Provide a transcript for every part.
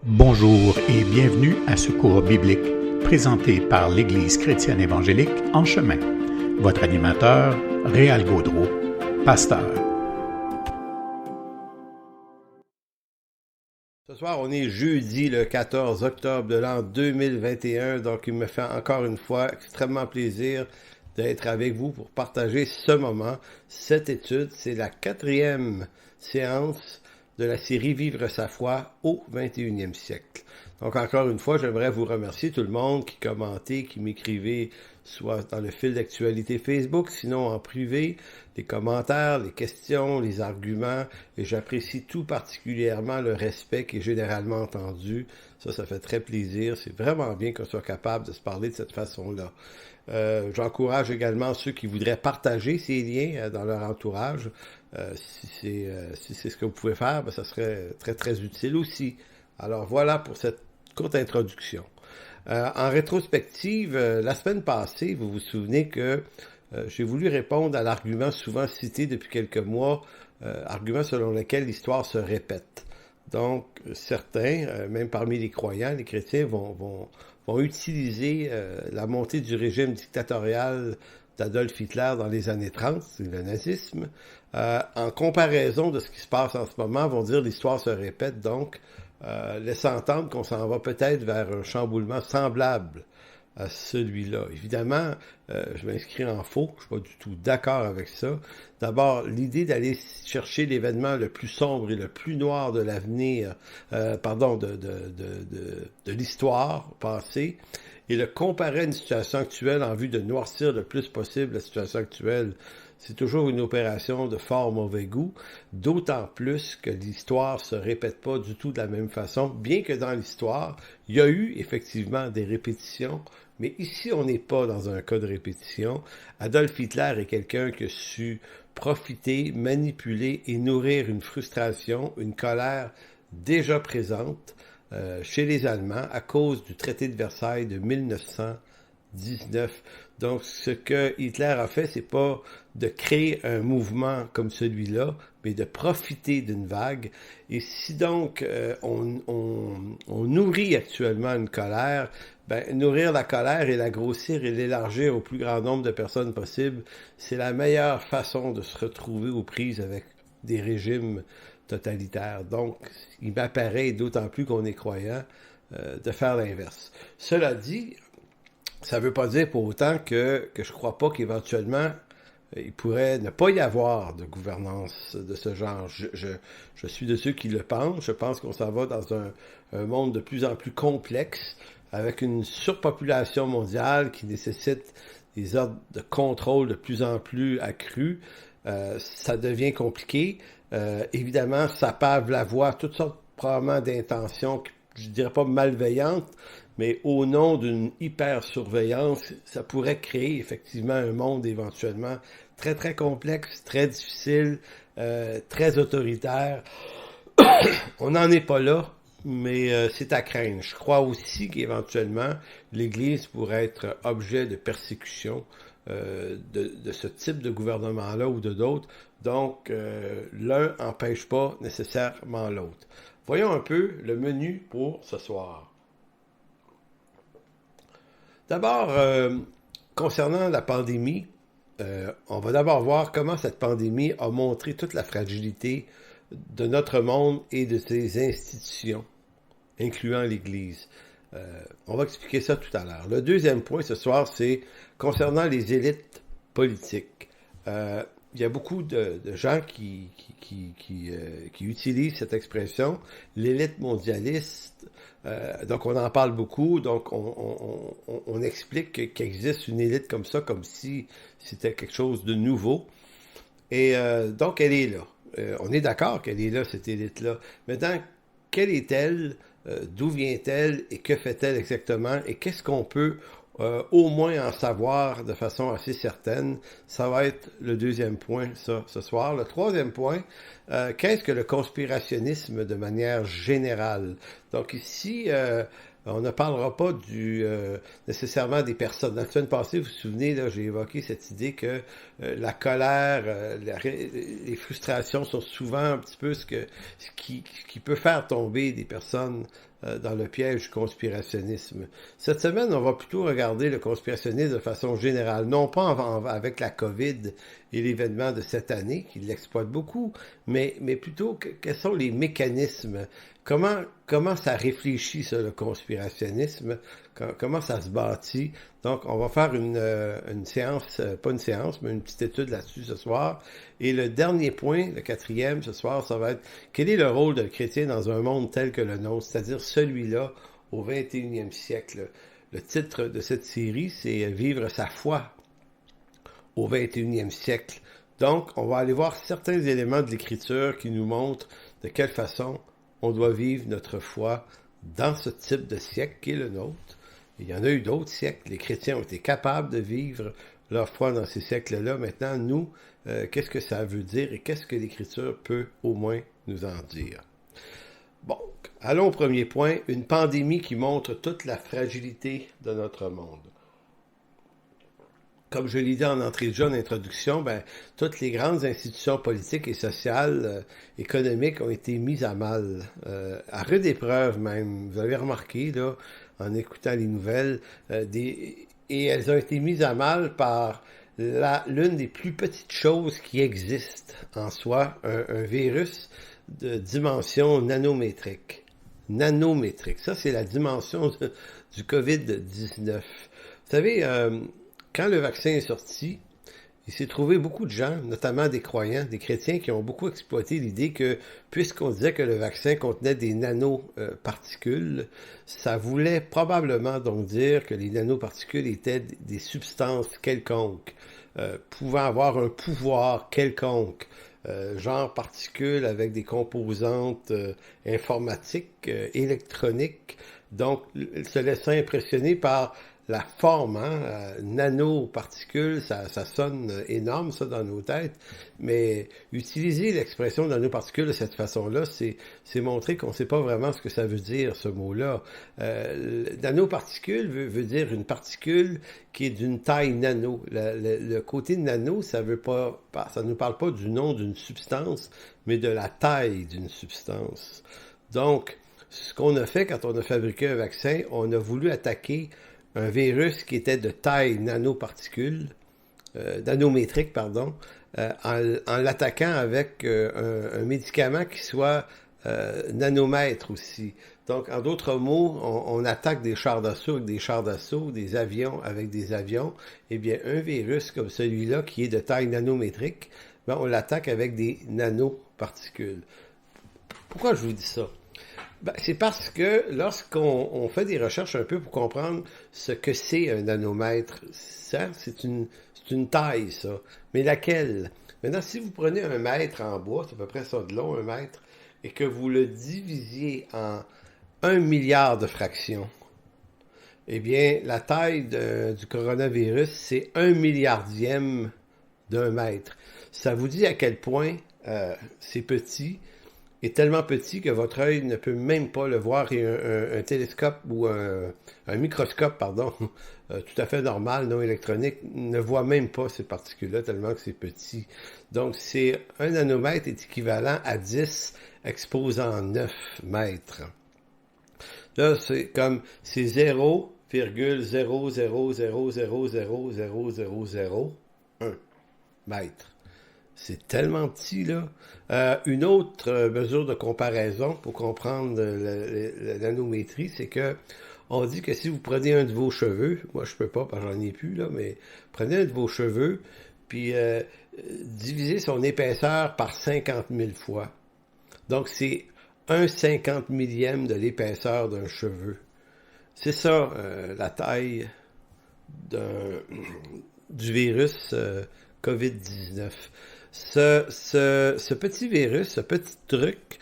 Bonjour et bienvenue à ce cours biblique présenté par l'Église chrétienne évangélique En Chemin. Votre animateur, Réal Gaudreau, pasteur. Ce soir, on est jeudi le 14 octobre de l'an 2021, donc il me fait encore une fois extrêmement plaisir d'être avec vous pour partager ce moment. Cette étude, c'est la 4e séance de la série Vivre sa foi au 21e siècle. Donc encore une fois, j'aimerais vous remercier tout le monde qui commentez, qui m'écrivez, soit dans le fil d'actualité Facebook, sinon en privé, les commentaires, les questions, les arguments, et j'apprécie tout particulièrement le respect qui est généralement entendu. Ça fait très plaisir. C'est vraiment bien qu'on soit capable de se parler de cette façon-là. J'encourage également ceux qui voudraient partager ces liens dans leur entourage. Si c'est ce que vous pouvez faire, ça serait très, très utile aussi. Alors voilà pour cette courte introduction. En rétrospective, la semaine passée, vous vous souvenez que j'ai voulu répondre à l'argument souvent cité depuis quelques mois, argument selon lequel l'histoire se répète. Donc, certains, même parmi les croyants, les chrétiens, vont utiliser la montée du régime dictatorial d'Adolf Hitler dans les années 30, c'est le nazisme, en comparaison de ce qui se passe en ce moment, vont dire l'histoire se répète, donc laissant entendre qu'on s'en va peut-être vers un chamboulement semblable à celui-là. Évidemment, je m'inscris en faux, je suis pas du tout d'accord avec ça. D'abord, l'idée d'aller chercher l'événement le plus sombre et le plus noir de l'avenir, de l'histoire passée, et le comparer à une situation actuelle en vue de noircir le plus possible la situation actuelle, c'est toujours une opération de fort mauvais goût, d'autant plus que l'histoire se répète pas du tout de la même façon, bien que dans l'histoire, il y a eu effectivement des répétitions, mais ici, on n'est pas dans un cas de répétition. Adolf Hitler est quelqu'un qui a su profiter, manipuler et nourrir une frustration, une colère déjà présente chez les Allemands à cause du traité de Versailles de 1919. Donc, ce que Hitler a fait, c'est pas de créer un mouvement comme celui-là, mais de profiter d'une vague. Et si donc on nourrit actuellement une colère, nourrir la colère et la grossir et l'élargir au plus grand nombre de personnes possible, c'est la meilleure façon de se retrouver aux prises avec des régimes totalitaires. Donc, il m'apparaît, d'autant plus qu'on est croyant, de faire l'inverse. Cela dit, ça ne veut pas dire pour autant que je ne crois pas qu'éventuellement, il pourrait ne pas y avoir de gouvernance de ce genre. Je suis de ceux qui le pensent. Je pense qu'on s'en va dans un monde de plus en plus complexe, avec une surpopulation mondiale qui nécessite des ordres de contrôle de plus en plus accrus. Ça devient compliqué. Évidemment, ça pave la voie à toutes sortes probablement d'intentions, je dirais pas malveillantes, mais au nom d'une hyper-surveillance, ça pourrait créer effectivement un monde éventuellement très très complexe, très difficile, très autoritaire. On n'en est pas là, mais c'est à craindre. Je crois aussi qu'éventuellement, l'Église pourrait être objet de persécution de ce type de gouvernement-là ou de d'autres. Donc, l'un n'empêche pas nécessairement l'autre. Voyons un peu le menu pour ce soir. D'abord, concernant la pandémie, on va d'abord voir comment cette pandémie a montré toute la fragilité de notre monde et de ses institutions, incluant l'Église. On va expliquer ça tout à l'heure. Le deuxième point ce soir, c'est concernant les élites politiques. Il y a beaucoup de gens qui utilisent cette expression, l'élite mondialiste. Donc on en parle beaucoup, donc on explique qu'il existe une élite comme ça, comme si c'était quelque chose de nouveau. Et donc elle est là. On est d'accord qu'elle est là, cette élite-là. Maintenant, quelle est-elle? D'où vient-elle? Et que fait-elle exactement? Et qu'est-ce qu'on peut au moins en savoir de façon assez certaine? Ça va être le deuxième point, ça, ce soir. Le troisième point, qu'est-ce que le conspirationnisme de manière générale? Donc ici, On ne parlera pas nécessairement des personnes. La semaine passée, vous vous souvenez, là, j'ai évoqué cette idée que la colère, les frustrations sont souvent un petit peu ce qui peut faire tomber des personnes dans le piège du conspirationnisme. Cette semaine, on va plutôt regarder le conspirationnisme de façon générale, non pas avec la COVID et l'événement de cette année, qui l'exploite beaucoup, mais plutôt quels sont les mécanismes, comment ça réfléchit, ça, le conspirationnisme, comment ça se bâtit. Donc, on va faire une séance, pas une séance, mais une petite étude là-dessus ce soir. Et le dernier point, le 4e ce soir, ça va être quel est le rôle d'un chrétien dans un monde tel que le nôtre, c'est-à-dire celui-là au 21e siècle. Le titre de cette série, c'est « Vivre sa foi au 21e siècle ». Donc, on va aller voir certains éléments de l'Écriture qui nous montrent de quelle façon on doit vivre notre foi dans ce type de siècle qui est le nôtre. Il y en a eu d'autres siècles. Les chrétiens ont été capables de vivre leur foi dans ces siècles-là. Maintenant, nous, qu'est-ce que ça veut dire et qu'est-ce que l'Écriture peut au moins nous en dire? Bon, allons au premier point, une pandémie qui montre toute la fragilité de notre monde. Comme je l'ai dit en entrée de jeu, en introduction, toutes les grandes institutions politiques et sociales, économiques ont été mises à mal, à rude épreuve même. Vous avez remarqué, là, en écoutant les nouvelles, et elles ont été mises à mal par l'une des plus petites choses qui existent en soi, un virus de dimension nanométrique. Nanométrique, ça c'est la dimension du COVID-19. Vous savez, quand le vaccin est sorti, il s'est trouvé beaucoup de gens, notamment des croyants, des chrétiens, qui ont beaucoup exploité l'idée que, puisqu'on disait que le vaccin contenait des nanoparticules, ça voulait probablement donc dire que les nanoparticules étaient des substances quelconques, pouvant avoir un pouvoir quelconque, genre particules avec des composantes informatiques, électroniques, donc se laissant impressionner par la forme, nanoparticules, ça sonne énorme, ça, dans nos têtes, mais utiliser l'expression nanoparticules de cette façon-là, c'est montrer qu'on ne sait pas vraiment ce que ça veut dire, ce mot-là. Nanoparticule veut dire une particule qui est d'une taille nano. Le côté nano, ça nous parle pas du nom d'une substance, mais de la taille d'une substance. Donc, ce qu'on a fait quand on a fabriqué un vaccin, on a voulu attaquer un virus qui était de taille nanométrique, en l'attaquant avec un médicament qui soit nanomètre aussi. Donc, en d'autres mots, on attaque des chars d'assaut avec des chars d'assaut, des avions avec des avions. Eh bien, un virus comme celui-là, qui est de taille nanométrique, on l'attaque avec des nanoparticules. Pourquoi je vous dis ça? C'est parce que lorsqu'on fait des recherches un peu pour comprendre ce que c'est un nanomètre, ça, c'est une taille, ça. Mais laquelle? Maintenant, si vous prenez un mètre en bois, c'est à peu près ça de long, un mètre, et que vous le divisiez en 1 milliard de fractions, eh bien, la taille du coronavirus, c'est 1 milliardième d'un mètre. Ça vous dit à quel point c'est petit, est tellement petit que votre œil ne peut même pas le voir, et un télescope ou un microscope, tout à fait normal, non électronique, ne voit même pas ces particules-là tellement que c'est petit. Donc, un nanomètre est équivalent à 10 exposant 9 mètres. Là, c'est 0,00000000001 mètre. C'est tellement petit, là. Une autre mesure de comparaison pour comprendre la nanométrie, c'est que on dit que si vous prenez un de vos cheveux, moi je peux pas parce que j'en ai plus, là, mais prenez un de vos cheveux, puis divisez son épaisseur par 50 000 fois. Donc c'est 1/50 millième de l'épaisseur d'un cheveu. C'est ça, la taille du virus COVID-19. Ce petit virus, ce petit truc,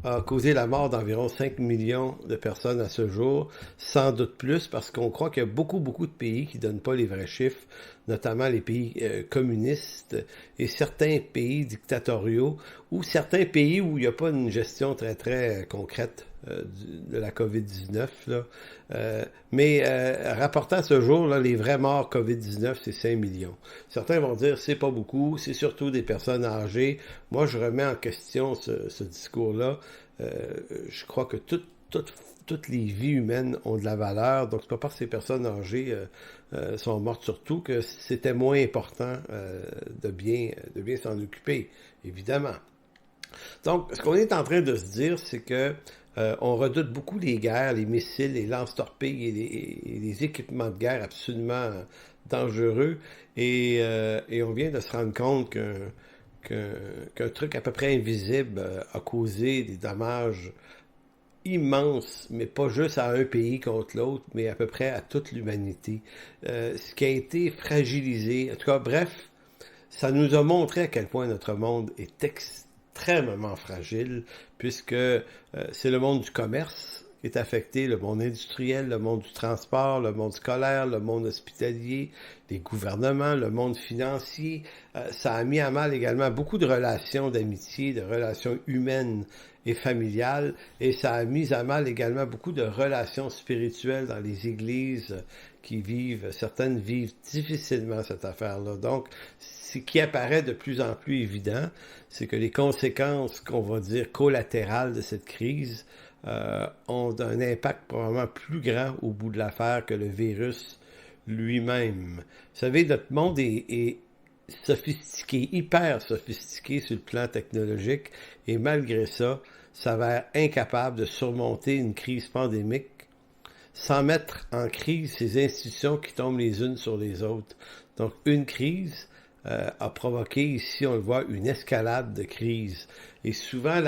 a causé la mort d'environ 5 millions de personnes à ce jour, sans doute plus, parce qu'on croit qu'il y a beaucoup de pays qui ne donnent pas les vrais chiffres notamment les pays communistes et certains pays dictatoriaux ou certains pays où il n'y a pas une gestion très, très concrète de la COVID-19. Mais rapportant à ce jour, là, les vrais morts COVID-19, c'est 5 millions. Certains vont dire c'est pas beaucoup, c'est surtout des personnes âgées. Moi, je remets en question ce discours-là. Je crois que toutes les vies humaines ont de la valeur, donc c'est pas parce que ces personnes âgées sont mortes surtout que c'était moins important de bien s'en occuper, évidemment. Donc, ce qu'on est en train de se dire, c'est que on redoute beaucoup les guerres, les missiles, les lance-torpilles et les équipements de guerre absolument dangereux, et on vient de se rendre compte qu'un truc à peu près invisible a causé des dommages immense, mais pas juste à un pays contre l'autre, mais à peu près à toute l'humanité. Ce qui a été fragilisé, en tout cas, bref, ça nous a montré à quel point notre monde est extrêmement fragile, puisque c'est le monde du commerce qui est affecté, le monde industriel, le monde du transport, le monde scolaire, le monde hospitalier, les gouvernements, le monde financier. Ça a mis à mal également beaucoup de relations d'amitié, de relations humaines et familiales, et ça a mis à mal également beaucoup de relations spirituelles dans les églises certaines vivent difficilement cette affaire-là. Donc, ce qui apparaît de plus en plus évident, c'est que les conséquences, qu'on va dire, collatérales de cette crise ont un impact probablement plus grand au bout de l'affaire que le virus lui-même. Vous savez, notre monde est sophistiqué, hyper sophistiqué sur le plan technologique, et malgré ça, s'avère incapable de surmonter une crise pandémique sans mettre en crise ces institutions qui tombent les unes sur les autres. Donc, une crise a provoqué ici, on le voit, une escalade de crises. Et souvent,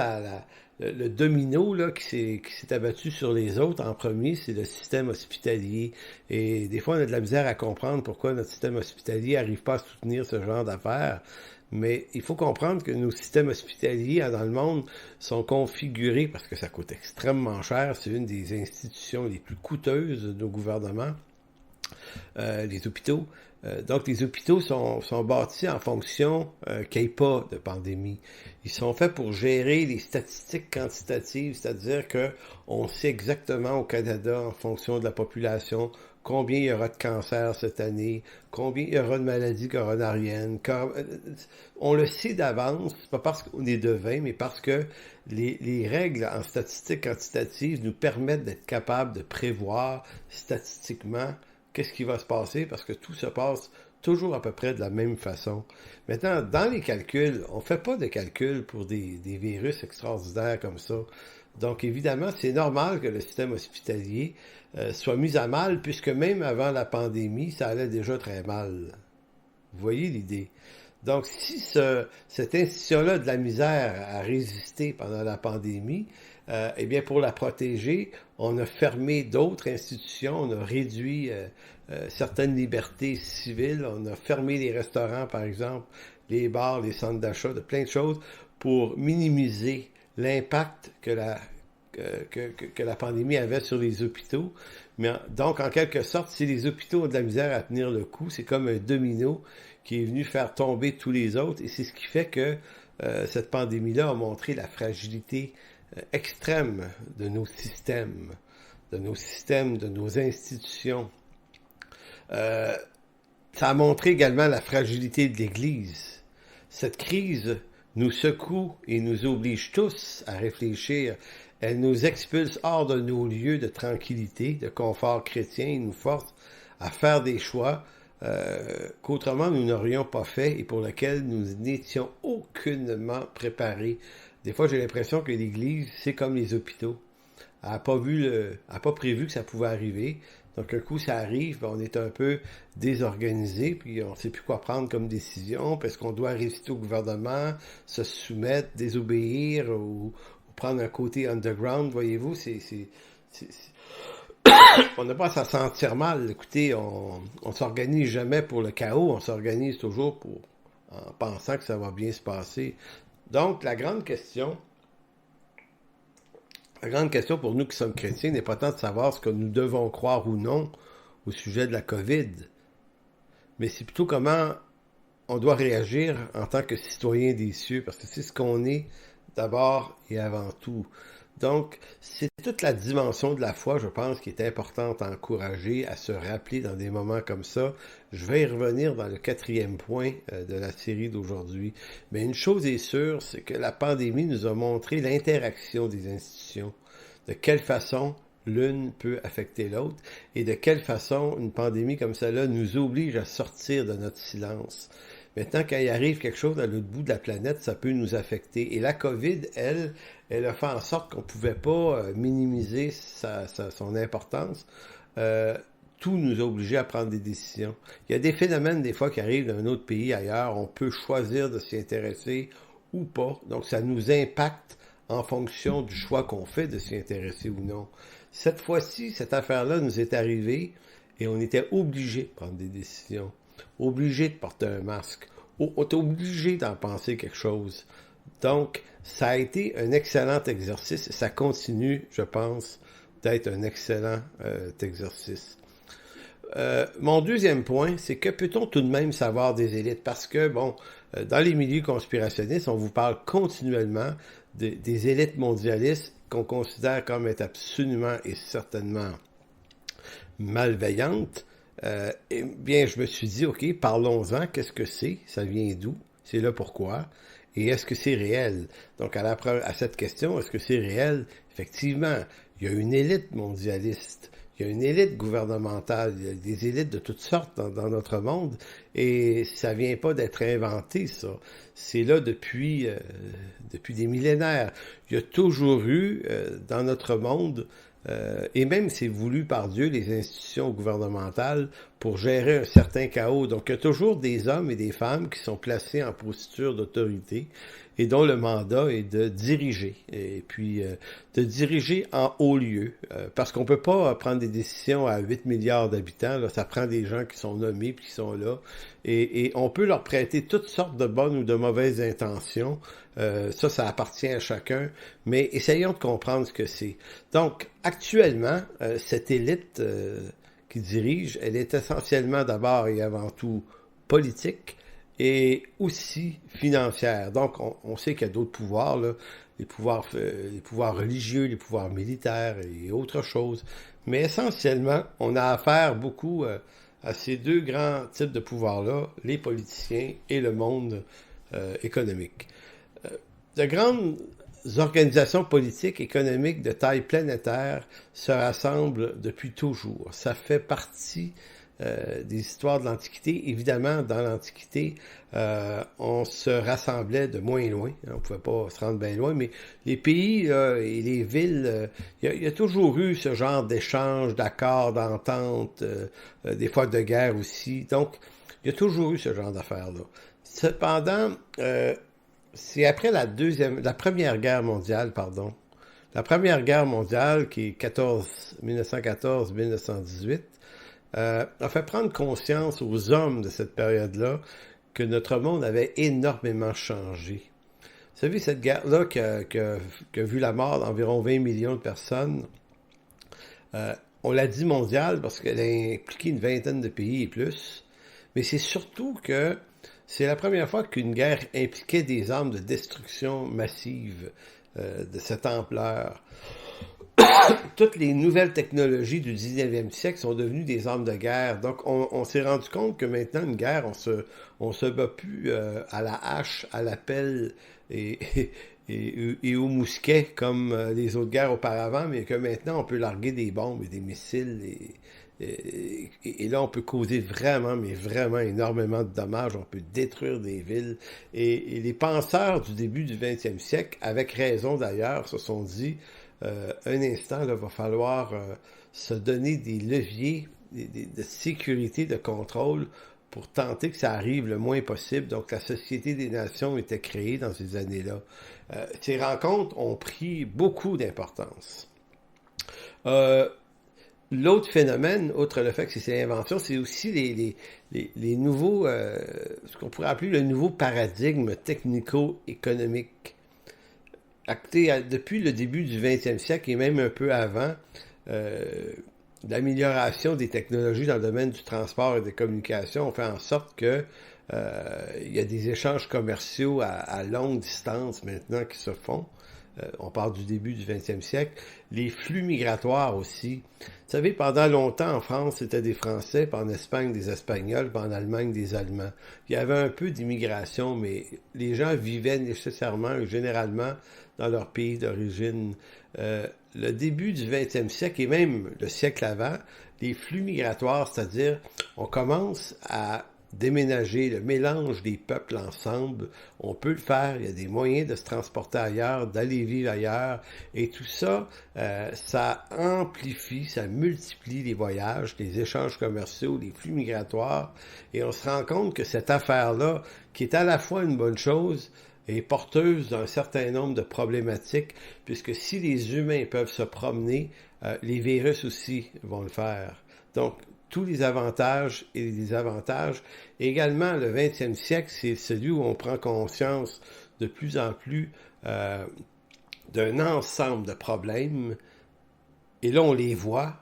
le domino là, qui s'est abattu sur les autres en premier, c'est le système hospitalier. Et des fois, on a de la misère à comprendre pourquoi notre système hospitalier n'arrive pas à soutenir ce genre d'affaires. Mais il faut comprendre que nos systèmes hospitaliers dans le monde sont configurés, parce que ça coûte extrêmement cher, c'est une des institutions les plus coûteuses de nos gouvernements, les hôpitaux. Donc, les hôpitaux sont bâtis en fonction qu'il n'y ait pas de pandémie. Ils sont faits pour gérer les statistiques quantitatives, c'est-à-dire que on sait exactement au Canada, en fonction de la population, combien il y aura de cancers cette année, combien il y aura de maladies coronariennes. On le sait d'avance, pas parce qu'on est devin, mais parce que les règles en statistique quantitative nous permettent d'être capables de prévoir statistiquement qu'est-ce qui va se passer, parce que tout se passe toujours à peu près de la même façon. Maintenant, dans les calculs, on ne fait pas de calculs pour des virus extraordinaires comme ça. Donc, évidemment, c'est normal que le système hospitalier soit mis à mal, puisque même avant la pandémie, ça allait déjà très mal. Vous voyez l'idée? Donc, si cette institution-là a de la misère à résister pendant la pandémie, eh bien, pour la protéger, on a fermé d'autres institutions, on a réduit certaines libertés civiles, on a fermé les restaurants, par exemple, les bars, les centres d'achat, de plein de choses, pour minimiser l'impact que la pandémie avait sur les hôpitaux. Mais donc, en quelque sorte, si les hôpitaux ont de la misère à tenir le coup, c'est comme un domino qui est venu faire tomber tous les autres, et c'est ce qui fait que cette pandémie-là a montré la fragilité extrême de nos systèmes, de nos institutions. Ça a montré également la fragilité de l'Église. Cette crise nous secoue et nous oblige tous à réfléchir. Elle nous expulse hors de nos lieux de tranquillité, de confort chrétien, et nous force à faire des choix qu'autrement nous n'aurions pas fait et pour lesquels nous n'étions aucunement préparés. Des fois, j'ai l'impression que l'Église, c'est comme les hôpitaux. Elle n'a pas prévu que ça pouvait arriver. Donc, un coup, ça arrive, on est un peu désorganisé, puis on ne sait plus quoi prendre comme décision, parce qu'on doit résister au gouvernement, se soumettre, désobéir, ou prendre un côté underground, voyez-vous, on n'a pas à s'en sentir mal. Écoutez, on s'organise jamais pour le chaos, on s'organise toujours en pensant que ça va bien se passer. Donc, la grande question pour nous qui sommes chrétiens n'est pas tant de savoir ce que nous devons croire ou non au sujet de la COVID, mais c'est plutôt comment on doit réagir en tant que citoyen des cieux, parce que c'est ce qu'on est d'abord et avant tout. Donc, c'est toute la dimension de la foi, je pense, qui est importante à encourager, à se rappeler dans des moments comme ça. Je vais y revenir dans le 4e point de la série d'aujourd'hui. Mais une chose est sûre, c'est que la pandémie nous a montré l'interaction des institutions. De quelle façon l'une peut affecter l'autre et de quelle façon une pandémie comme celle-là nous oblige à sortir de notre silence. Maintenant, quand il arrive quelque chose à l'autre bout de la planète, ça peut nous affecter. Et la COVID, elle a fait en sorte qu'on ne pouvait pas minimiser son importance. Tout nous a obligés à prendre des décisions. Il y a des phénomènes, des fois, qui arrivent d'un autre pays ailleurs. On peut choisir de s'y intéresser ou pas. Donc, ça nous impacte en fonction du choix qu'on fait de s'y intéresser ou non. Cette fois-ci, cette affaire-là nous est arrivée et on était obligés de prendre des décisions. Obligé de porter un masque. On est obligé d'en penser quelque chose. Donc, ça a été un excellent exercice et ça continue, je pense, d'être un excellent exercice. Mon deuxième point, c'est que peut-on tout de même savoir des élites? Parce que, bon, dans les milieux conspirationnistes, on vous parle continuellement des élites mondialistes qu'on considère comme être absolument et certainement malveillantes. Eh bien, je me suis dit, OK, parlons-en, qu'est-ce que c'est? Ça vient d'où? C'est là pourquoi? Et est-ce que c'est réel? Donc, à cette question, est-ce que c'est réel? Effectivement, il y a une élite mondialiste, il y a une élite gouvernementale, il y a des élites de toutes sortes dans notre monde, et ça vient pas d'être inventé, ça. C'est là depuis des millénaires. Il y a toujours eu, dans notre monde, et même c'est voulu par Dieu, les institutions gouvernementales, pour gérer un certain chaos. Donc, il y a toujours des hommes et des femmes qui sont placés en posture d'autorité et dont le mandat est de diriger. Et puis, de diriger en haut lieu. Parce qu'on peut pas prendre des décisions à 8 milliards d'habitants. Là, ça prend des gens qui sont nommés puis qui sont là. Et on peut leur prêter toutes sortes de bonnes ou de mauvaises intentions. Ça appartient à chacun. Mais essayons de comprendre ce que c'est. Donc, actuellement, cette élite qui dirige, elle est essentiellement d'abord et avant tout politique et aussi financière. Donc, on sait qu'il y a d'autres pouvoirs, là, les pouvoirs religieux, les pouvoirs militaires et autres choses. Mais essentiellement, on a affaire beaucoup à ces deux grands types de pouvoirs-là, les politiciens et le monde économique. De grandes organisations politiques, économiques de taille planétaire se rassemblent depuis toujours. Ça fait partie des histoires de l'Antiquité. Évidemment, dans l'Antiquité, on se rassemblait de moins loin. On ne pouvait pas se rendre bien loin, mais les pays et les villes, il y a toujours eu ce genre d'échanges, d'accords, d'ententes, des fois de guerre aussi. Donc, il y a toujours eu ce genre d'affaires-là. Cependant, c'est après la Première Guerre mondiale, la Première Guerre mondiale, qui est 1914-1918, a fait prendre conscience aux hommes de cette période-là que notre monde avait énormément changé. Vous savez, cette guerre-là qui a vu la mort d'environ 20 millions de personnes, on l'a dit mondiale parce qu'elle a impliqué une vingtaine de pays et plus, mais c'est surtout que c'est la première fois qu'une guerre impliquait des armes de destruction massive de cette ampleur. Toutes les nouvelles technologies du 19e siècle sont devenues des armes de guerre. Donc, on s'est rendu compte que maintenant, une guerre, on se bat plus à la hache, à la pelle et au mousquet comme les autres guerres auparavant, mais que maintenant, on peut larguer des bombes et des missiles et là, on peut causer vraiment, mais vraiment énormément de dommages. On peut détruire des villes. Et les penseurs du début du 20e siècle, avec raison d'ailleurs, se sont dit, un instant, il va falloir se donner des leviers de sécurité, de contrôle pour tenter que ça arrive le moins possible. Donc, la Société des Nations était créée dans ces années-là. Ces rencontres ont pris beaucoup d'importance. L'autre phénomène, outre le fait que c'est l'invention, c'est aussi les nouveaux, ce qu'on pourrait appeler le nouveau paradigme technico-économique. Depuis le début du 20e siècle et même un peu avant, l'amélioration des technologies dans le domaine du transport et des communications ont fait en sorte que il y a des échanges commerciaux à longue distance maintenant qui se font. On parle du début du 20e siècle. Les flux migratoires aussi. Vous savez, pendant longtemps, en France, c'était des Français, puis en Espagne, des Espagnols, puis en Allemagne, des Allemands. Il y avait un peu d'immigration, mais les gens vivaient nécessairement, généralement, dans leur pays d'origine. Le début du 20e siècle, et même le siècle avant, les flux migratoires, c'est-à-dire, on commence à déménager, le mélange des peuples ensemble, on peut le faire, il y a des moyens de se transporter ailleurs, d'aller vivre ailleurs, et tout ça, ça amplifie, ça multiplie les voyages, les échanges commerciaux, les flux migratoires, et on se rend compte que cette affaire-là, qui est à la fois une bonne chose, est porteuse d'un certain nombre de problématiques, puisque si les humains peuvent se promener, les virus aussi vont le faire. Donc, tous les avantages et les désavantages. Également, le 20e siècle, c'est celui où on prend conscience de plus en plus d'un ensemble de problèmes. Et là, on les voit.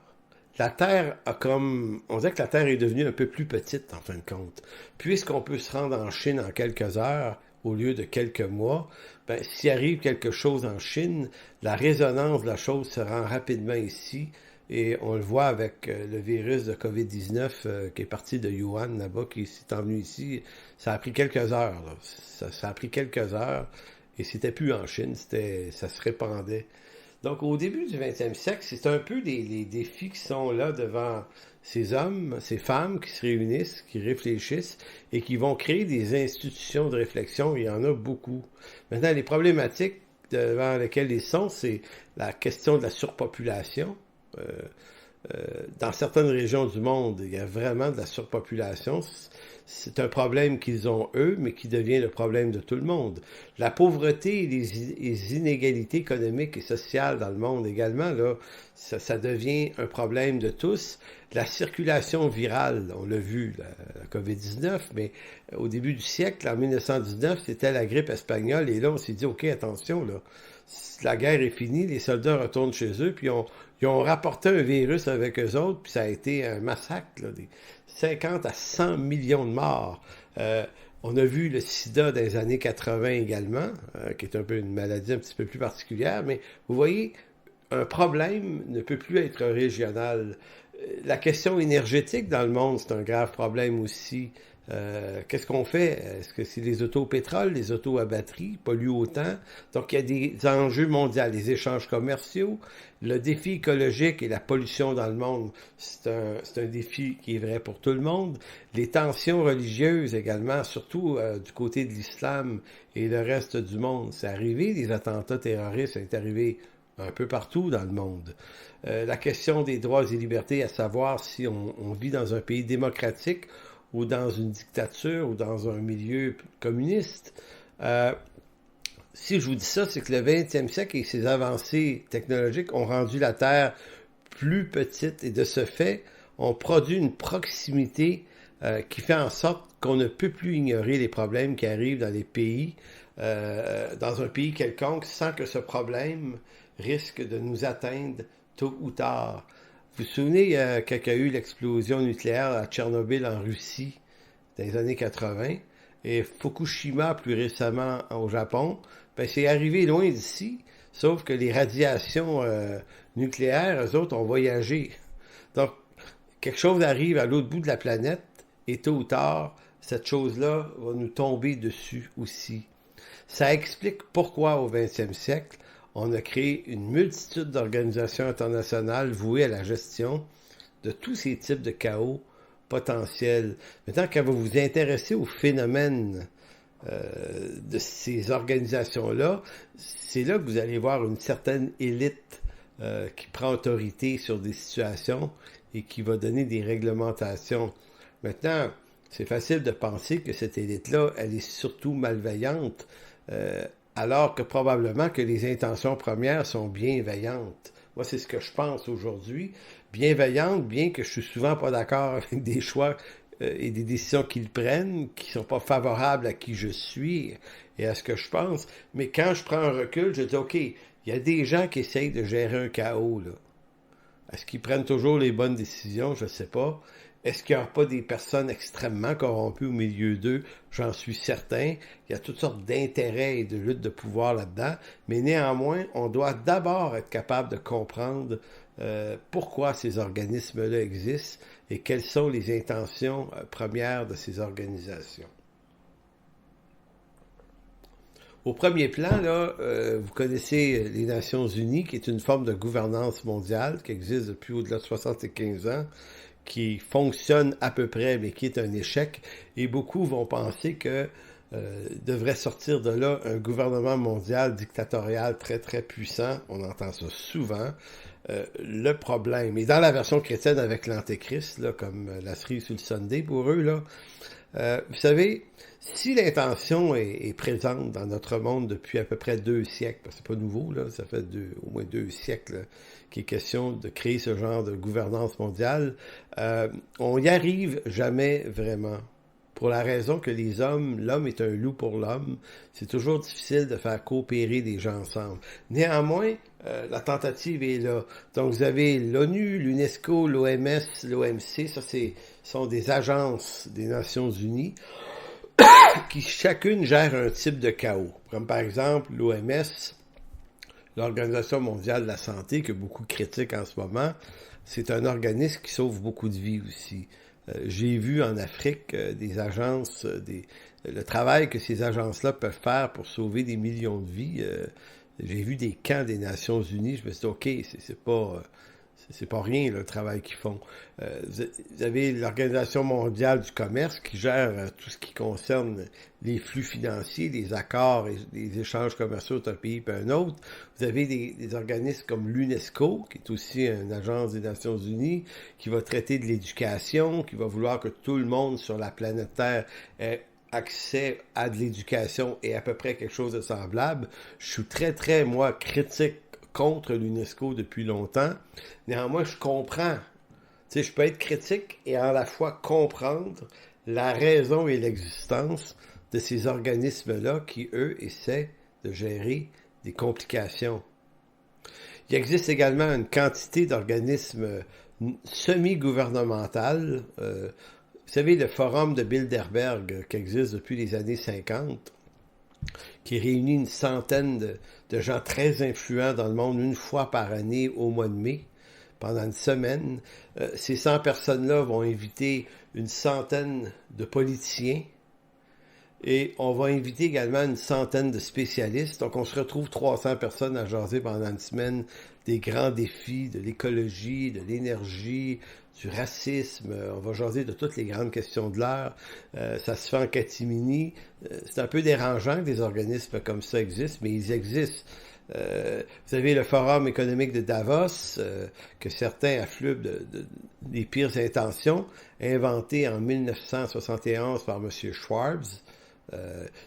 La Terre on dirait que la Terre est devenue un peu plus petite, en fin de compte. Puisqu'on peut se rendre en Chine en quelques heures, au lieu de quelques mois, ben, s'il arrive quelque chose en Chine, la résonance de la chose se rend rapidement ici. Et on le voit avec le virus de COVID-19 qui est parti de Wuhan, là-bas, qui s'est envenu ici. Ça a pris quelques heures. Là. Ça a pris quelques heures. Et c'était plus en Chine, ça se répandait. Donc, au début du 20e siècle, c'est un peu les défis qui sont là devant ces hommes, ces femmes qui se réunissent, qui réfléchissent et qui vont créer des institutions de réflexion. Il y en a beaucoup. Maintenant, les problématiques devant lesquelles ils sont, c'est la question de la surpopulation. Dans certaines régions du monde, il y a vraiment de la surpopulation. C'est un problème qu'ils ont eux, mais qui devient le problème de tout le monde. La pauvreté et les inégalités économiques et sociales dans le monde également, là, ça devient un problème de tous. La circulation virale, on l'a vu, la COVID-19, mais au début du siècle, en 1919, c'était la grippe espagnole, et là, on s'est dit, OK, attention, là, la guerre est finie, les soldats retournent chez eux, puis ils ont rapporté un virus avec eux autres, puis ça a été un massacre, là, des 50 à 100 millions de morts. On a vu le sida dans les années 80 également, qui est un peu une maladie un petit peu plus particulière, mais vous voyez, un problème ne peut plus être régional. La question énergétique dans le monde, c'est un grave problème aussi. Qu'est-ce qu'on fait? Est-ce que c'est les autos au pétrole, les autos à batterie, polluent autant? Donc, il y a des enjeux mondiaux, les échanges commerciaux, le défi écologique et la pollution dans le monde, c'est un défi qui est vrai pour tout le monde. Les tensions religieuses également, surtout du côté de l'islam et le reste du monde. C'est arrivé, les attentats terroristes, c'est arrivé un peu partout dans le monde. La question des droits et libertés, à savoir si on vit dans un pays démocratique ou dans une dictature, ou dans un milieu communiste. Si je vous dis ça, c'est que le 20e siècle et ses avancées technologiques ont rendu la Terre plus petite, et de ce fait, on produit une proximité qui fait en sorte qu'on ne peut plus ignorer les problèmes qui arrivent dans les pays, dans un pays quelconque, sans que ce problème risque de nous atteindre tôt ou tard. Vous vous souvenez quand il y a eu l'explosion nucléaire à Tchernobyl en Russie dans les années 80 et Fukushima plus récemment au Japon, ben c'est arrivé loin d'ici, sauf que les radiations nucléaires, eux autres, ont voyagé. Donc, quelque chose arrive à l'autre bout de la planète et tôt ou tard, cette chose-là va nous tomber dessus aussi. Ça explique pourquoi au 20e siècle, on a créé une multitude d'organisations internationales vouées à la gestion de tous ces types de chaos potentiels. Maintenant, quand vous vous intéressez aux phénomènes de ces organisations-là, c'est là que vous allez voir une certaine élite qui prend autorité sur des situations et qui va donner des réglementations. Maintenant, c'est facile de penser que cette élite-là, elle est surtout malveillante, alors que probablement que les intentions premières sont bienveillantes. Moi, c'est ce que je pense aujourd'hui. Bienveillante, bien que je suis souvent pas d'accord avec des choix et des décisions qu'ils prennent, qui sont pas favorables à qui je suis et à ce que je pense. Mais quand je prends un recul, je dis, OK, il y a des gens qui essayent de gérer un chaos, là. Est-ce qu'ils prennent toujours les bonnes décisions? Je ne sais pas. Est-ce qu'il n'y a pas des personnes extrêmement corrompues au milieu d'eux? J'en suis certain. Il y a toutes sortes d'intérêts et de luttes de pouvoir là-dedans. Mais néanmoins, on doit d'abord être capable de comprendre pourquoi ces organismes-là existent et quelles sont les intentions premières de ces organisations. Au premier plan, là, vous connaissez les Nations Unies, qui est une forme de gouvernance mondiale qui existe depuis au-delà de 75 ans, qui fonctionne à peu près, mais qui est un échec. Et beaucoup vont penser que devrait sortir de là un gouvernement mondial dictatorial très, très puissant. On entend ça souvent. Le problème, et dans la version chrétienne avec l'Antéchrist, là, comme la cerise sur le Sunday pour eux, là, vous savez, si l'intention est présente dans notre monde depuis à peu près 2 siècles, parce que c'est pas nouveau, là, ça fait au moins 2 siècles là, qu'il est question de créer ce genre de gouvernance mondiale, on n'y arrive jamais vraiment. Pour la raison que l'homme est un loup pour l'homme, c'est toujours difficile de faire coopérer des gens ensemble. Néanmoins, la tentative est là. Donc vous avez l'ONU, l'UNESCO, l'OMS, l'OMC, ça sont des agences des Nations Unies qui chacune gère un type de chaos. Comme par exemple l'OMS, l'Organisation mondiale de la santé, que beaucoup critiquent en ce moment, c'est un organisme qui sauve beaucoup de vies aussi. J'ai vu en Afrique des agences, le travail que ces agences-là peuvent faire pour sauver des millions de vies. J'ai vu des camps des Nations Unies, je me suis dit, OK, c'est pas rien le travail qu'ils font. Vous avez l'Organisation mondiale du commerce qui gère tout ce qui concerne les flux financiers, les accords et les échanges commerciaux d'un pays et un autre. Vous avez des organismes comme l'UNESCO, qui est aussi une agence des Nations Unies, qui va traiter de l'éducation, qui va vouloir que tout le monde sur la planète Terre ait accès à de l'éducation et à peu près quelque chose de semblable. Je suis très, très, moi, critique contre l'UNESCO depuis longtemps. Néanmoins, je comprends. Tu sais, je peux être critique et à la fois comprendre la raison et l'existence de ces organismes-là qui, eux, essaient de gérer des complications. Il existe également une quantité d'organismes semi-gouvernementaux. Vous savez, le forum de Bilderberg qui existe depuis les années 50, qui réunit une centaine de gens très influents dans le monde une fois par année au mois de mai, pendant une semaine. Ces 100 personnes-là vont inviter une centaine de politiciens et on va inviter également une centaine de spécialistes. Donc on se retrouve 300 personnes à jaser pendant une semaine des grands défis de l'écologie, de l'énergie, du racisme. On va jaser de toutes les grandes questions de l'heure. Ça se fait en catimini. C'est un peu dérangeant que des organismes comme ça existent, mais ils existent. Vous avez le Forum économique de Davos, que certains affluent des pires intentions, inventé en 1971 par M. Schwab.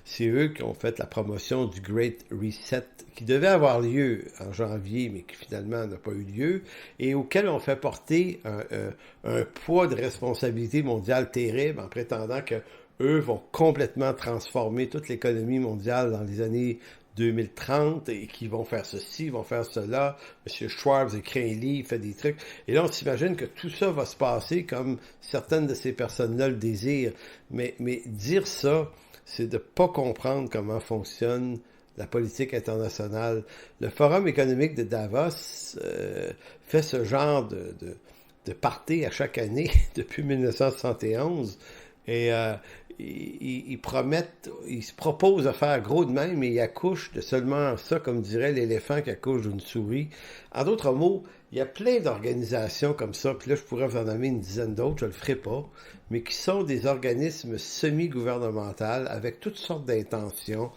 C'est eux qui ont fait la promotion du Great Reset, qui devait avoir lieu en janvier, mais qui finalement n'a pas eu lieu, et auquel on fait porter un poids de responsabilité mondiale terrible en prétendant que eux vont complètement transformer toute l'économie mondiale dans les années 2030 et qui vont faire ceci, vont faire cela. M. Schwab écrit un livre, fait des trucs. Et là, on s'imagine que tout ça va se passer comme certaines de ces personnes-là le désirent. Mais dire ça, c'est de ne pas comprendre comment fonctionne la politique internationale. Le Forum économique de Davos fait ce genre de party à chaque année depuis 1971 et ils se proposent de faire gros de même et ils accouchent de seulement ça, comme dirait l'éléphant qui accouche d'une souris. En d'autres mots, il y a plein d'organisations comme ça, puis là je pourrais vous en nommer une dizaine d'autres, je le ferai pas, mais qui sont des organismes semi-gouvernementaux avec toutes sortes d'intentions,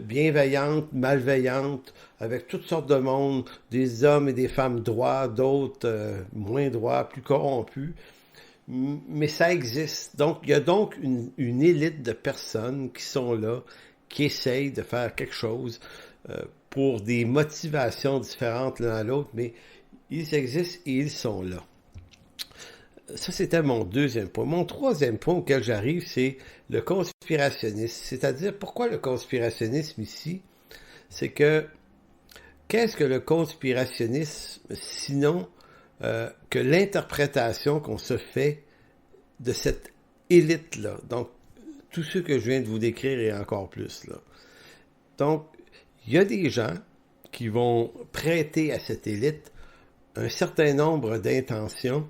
bienveillantes, malveillantes, avec toutes sortes de monde, des hommes et des femmes droits, d'autres moins droits, plus corrompus. Mais ça existe. Donc, il y a donc une élite de personnes qui sont là, qui essayent de faire quelque chose pour des motivations différentes l'un à l'autre, mais ils existent et ils sont là. Ça, c'était mon deuxième point. Mon troisième point auquel j'arrive, c'est le conspirationnisme. C'est-à-dire, pourquoi le conspirationnisme ici? C'est que, qu'est-ce que le conspirationnisme, sinon que l'interprétation qu'on se fait de cette élite-là. Donc, tout ce que je viens de vous décrire et encore plus, là. Donc, il y a des gens qui vont prêter à cette élite un certain nombre d'intentions.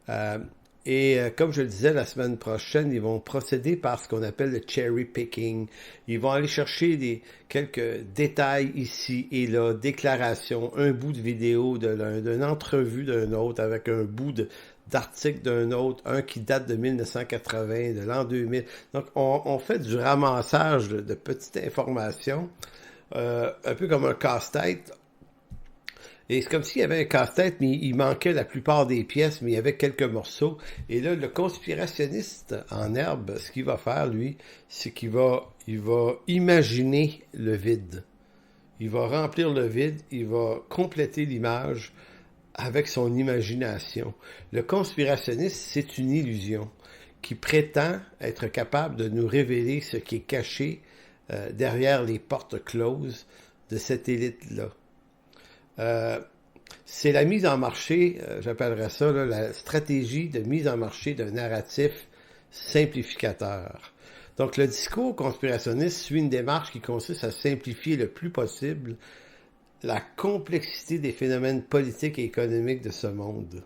Comme je le disais, la semaine prochaine, ils vont procéder par ce qu'on appelle le cherry picking. Ils vont aller chercher quelques détails ici et là, déclarations, un bout de vidéo de l'un, d'une entrevue d'un autre avec un bout d'article d'un autre, un qui date de 1980, de l'an 2000. Donc, on fait du ramassage de petites informations, un peu comme un casse-tête. Et c'est comme s'il y avait un casse-tête, mais il manquait la plupart des pièces, mais il y avait quelques morceaux. Et là, le conspirationniste en herbe, ce qu'il va faire, lui, c'est qu'il va imaginer le vide. Il va remplir le vide, il va compléter l'image avec son imagination. Le conspirationniste, c'est une illusion qui prétend être capable de nous révéler ce qui est caché derrière les portes closes de cette élite-là. C'est la mise en marché, j'appellerais ça, là, la stratégie de mise en marché d'un narratif simplificateur. Donc, le discours conspirationniste suit une démarche qui consiste à simplifier le plus possible la complexité des phénomènes politiques et économiques de ce monde.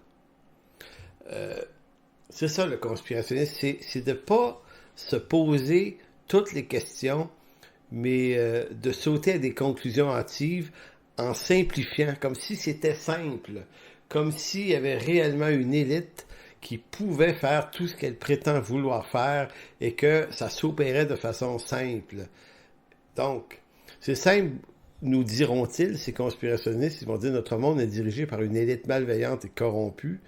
C'est ça, le conspirationnisme, c'est de ne pas se poser toutes les questions, mais de sauter à des conclusions hâtives en simplifiant, comme si c'était simple, comme s'il y avait réellement une élite qui pouvait faire tout ce qu'elle prétend vouloir faire et que ça s'opérait de façon simple. Donc, c'est simple, nous diront-ils, ces conspirationnistes, ils vont dire notre monde est dirigé par une élite malveillante et corrompue,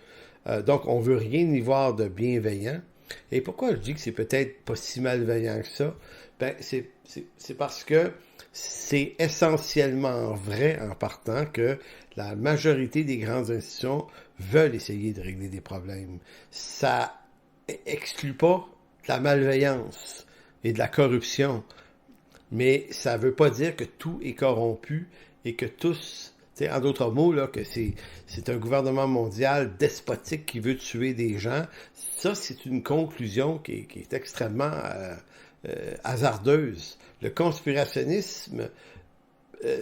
donc on veut rien y voir de bienveillant. Et pourquoi je dis que c'est peut-être pas si malveillant que ça? Ben, c'est parce que c'est essentiellement vrai en partant que la majorité des grandes institutions veulent essayer de régler des problèmes. Ça exclut pas la malveillance et de la corruption, mais ça veut pas dire que tout est corrompu et que tous, en d'autres mots, là, que c'est un gouvernement mondial despotique qui veut tuer des gens. Ça, c'est une conclusion qui est extrêmement hasardeuse. Le conspirationnisme,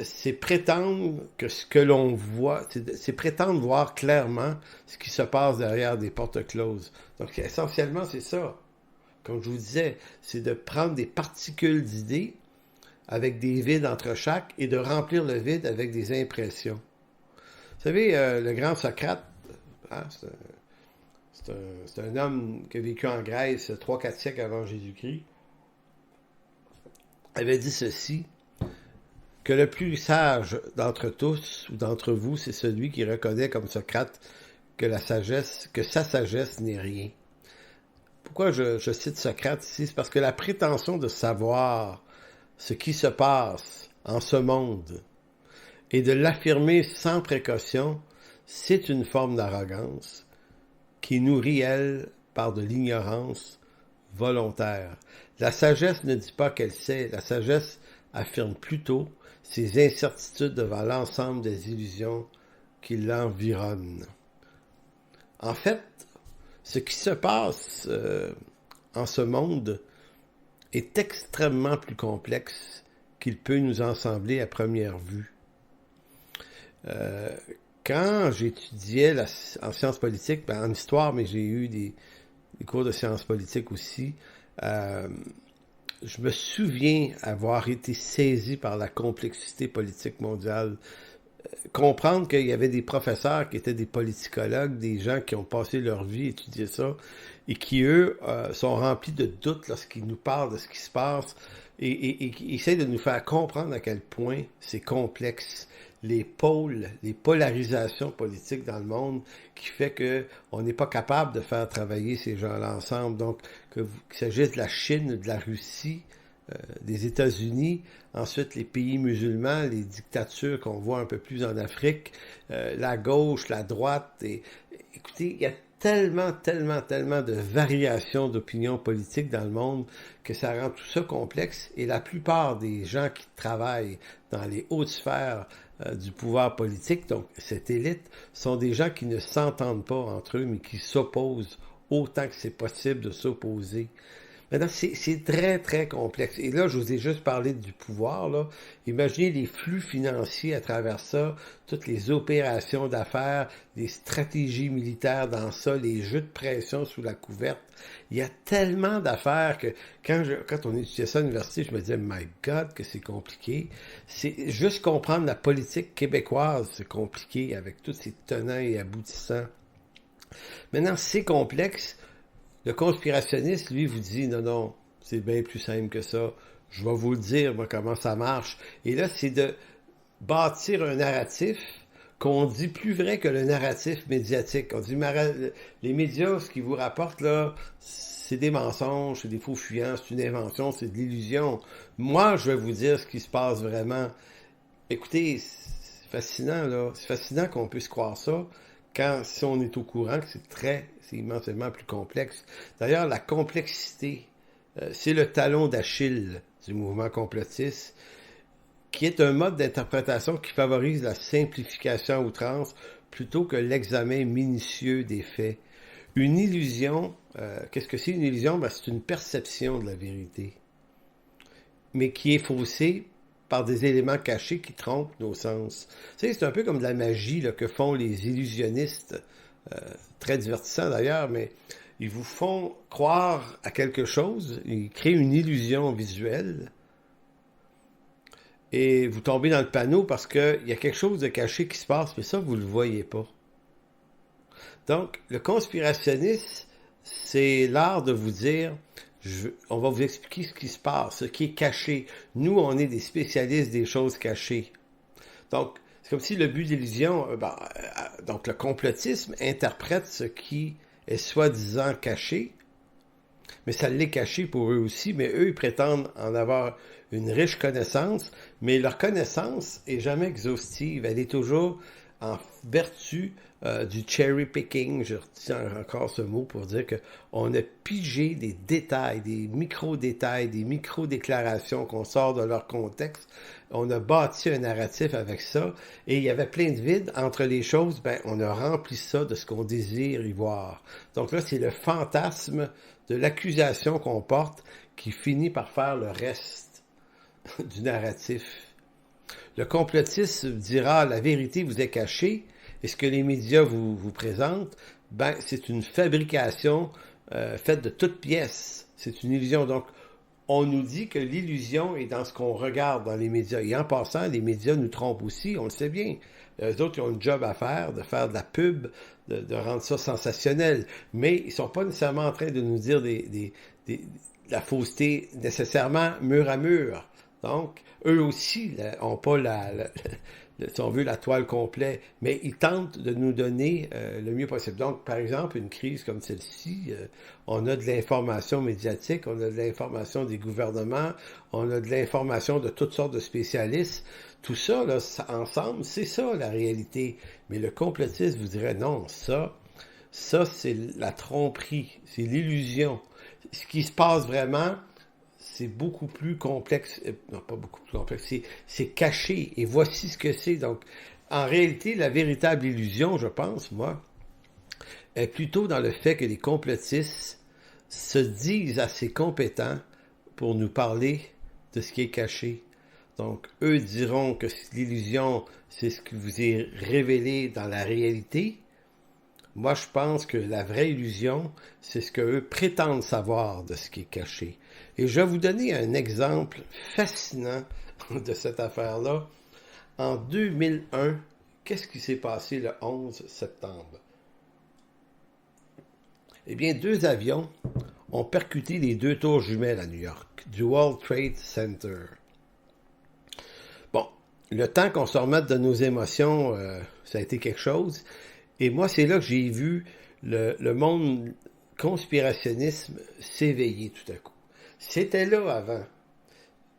c'est prétendre que ce que l'on voit, c'est prétendre voir clairement ce qui se passe derrière des portes closes. Donc, essentiellement, c'est ça. Comme je vous disais, c'est de prendre des particules d'idées avec des vides entre chaque et de remplir le vide avec des impressions. Vous savez, le grand Socrate, hein, c'est un homme qui a vécu en Grèce 3-4 siècles avant Jésus-Christ, avait dit ceci, que le plus sage d'entre tous ou d'entre vous, c'est celui qui reconnaît comme Socrate que sa sagesse n'est rien. Pourquoi je cite Socrate ici? C'est parce que la prétention de savoir ce qui se passe en ce monde et de l'affirmer sans précaution, c'est une forme d'arrogance qui est nourrie, elle, par de l'ignorance volontaire. La sagesse ne dit pas qu'elle sait, la sagesse affirme plutôt ses incertitudes devant l'ensemble des illusions qui l'environnent. En fait, ce qui se passe en ce monde est extrêmement plus complexe qu'il peut nous en sembler à première vue. Quand j'étudiais en sciences politiques, en histoire, mais j'ai eu des cours de sciences politiques aussi, je me souviens avoir été saisi par la complexité politique mondiale. Comprendre qu'il y avait des professeurs qui étaient des politicologues, des gens qui ont passé leur vie à étudier ça, et qui, eux, sont remplis de doutes lorsqu'ils nous parlent de ce qui se passe, et qui essayent de nous faire comprendre à quel point c'est complexe. Les pôles, les polarisations politiques dans le monde qui fait que on n'est pas capable de faire travailler ces gens-là ensemble. Donc, qu'il s'agisse de la Chine, de la Russie, des États-Unis, ensuite les pays musulmans, les dictatures qu'on voit un peu plus en Afrique, la gauche, la droite. Écoutez, il y a tellement de variations d'opinions politiques dans le monde que ça rend tout ça complexe. Et la plupart des gens qui travaillent dans les hautes sphères du pouvoir politique, donc cette élite, sont des gens qui ne s'entendent pas entre eux, mais qui s'opposent autant que c'est possible de s'opposer. Maintenant, c'est très, très complexe. Et là, je vous ai juste parlé du pouvoir, là. Imaginez les flux financiers à travers ça, toutes les opérations d'affaires, les stratégies militaires dans ça, les jeux de pression sous la couverte. Il y a tellement d'affaires que quand on étudiait ça à l'université, je me disais, my God, que c'est compliqué. C'est juste comprendre la politique québécoise, c'est compliqué avec tous ces tenants et aboutissants. Maintenant, c'est complexe. Le conspirationniste, lui, vous dit, non, c'est bien plus simple que ça. Je vais vous le dire, moi, comment ça marche. Et là, c'est de bâtir un narratif qu'on dit plus vrai que le narratif médiatique. On dit, les médias, ce qu'ils vous rapportent, là, c'est des mensonges, c'est des faux fuyants, c'est une invention, c'est de l'illusion. Moi, je vais vous dire ce qui se passe vraiment. Écoutez, c'est fascinant, là. C'est fascinant qu'on puisse croire ça. Si on est au courant que c'est immensément plus complexe. D'ailleurs, la complexité, c'est le talon d'Achille du mouvement complotiste, qui est un mode d'interprétation qui favorise la simplification à outrance plutôt que l'examen minutieux des faits. Une illusion, qu'est-ce que c'est une illusion? Ben, c'est une perception de la vérité, mais qui est faussée par des éléments cachés qui trompent nos sens. Tu sais, c'est un peu comme de la magie là, que font les illusionnistes, très divertissant d'ailleurs, mais ils vous font croire à quelque chose, ils créent une illusion visuelle, et vous tombez dans le panneau parce qu'il y a quelque chose de caché qui se passe, mais ça, vous ne le voyez pas. Donc, le conspirationniste, c'est l'art de vous dire... on va vous expliquer ce qui se passe, ce qui est caché. Nous, on est des spécialistes des choses cachées. Donc, c'est comme si le but d'illusion, donc le complotisme interprète ce qui est soi-disant caché, mais ça l'est caché pour eux aussi, mais eux, ils prétendent en avoir une riche connaissance, mais leur connaissance est jamais exhaustive, elle est toujours en vertu du cherry picking, je retiens encore ce mot pour dire qu'on a pigé des détails, des micro-détails, des micro-déclarations qu'on sort de leur contexte. On a bâti un narratif avec ça, et il y avait plein de vides entre les choses, on a rempli ça de ce qu'on désire y voir. Donc là, c'est le fantasme de l'accusation qu'on porte qui finit par faire le reste du narratif. Le complotiste dira « la vérité vous est cachée » et ce que les médias vous présentent, c'est une fabrication faite de toutes pièces. C'est une illusion. Donc, on nous dit que l'illusion est dans ce qu'on regarde dans les médias. Et en passant, les médias nous trompent aussi, on le sait bien. Eux autres, ils ont un job à faire, de faire de la pub, de rendre ça sensationnel. Mais ils sont pas nécessairement en train de nous dire de la fausseté nécessairement mur à mur. Donc, eux aussi n'ont pas si on veut, la toile complète, mais ils tentent de nous donner le mieux possible. Donc, par exemple, une crise comme celle-ci, on a de l'information médiatique, on a de l'information des gouvernements, on a de l'information de toutes sortes de spécialistes. Tout ça, là, ensemble, c'est ça la réalité. Mais le complotiste vous dirait non, ça c'est la tromperie, c'est l'illusion. Ce qui se passe vraiment, c'est beaucoup plus complexe, non pas beaucoup plus complexe, c'est caché, et voici ce que c'est. Donc, en réalité, la véritable illusion, je pense, moi, est plutôt dans le fait que les complotistes se disent assez compétents pour nous parler de ce qui est caché. Donc, eux diront que l'illusion, c'est ce qui vous est révélé dans la réalité. Moi, je pense que la vraie illusion, c'est ce qu'eux prétendent savoir de ce qui est caché. Et je vais vous donner un exemple fascinant de cette affaire-là. En 2001, qu'est-ce qui s'est passé le 11 septembre? Eh bien, 2 avions ont percuté les 2 tours jumelles à New York, du World Trade Center. Bon, le temps qu'on se remette de nos émotions, ça a été quelque chose. Et moi, c'est là que j'ai vu le monde conspirationnisme s'éveiller tout à coup. C'était là avant.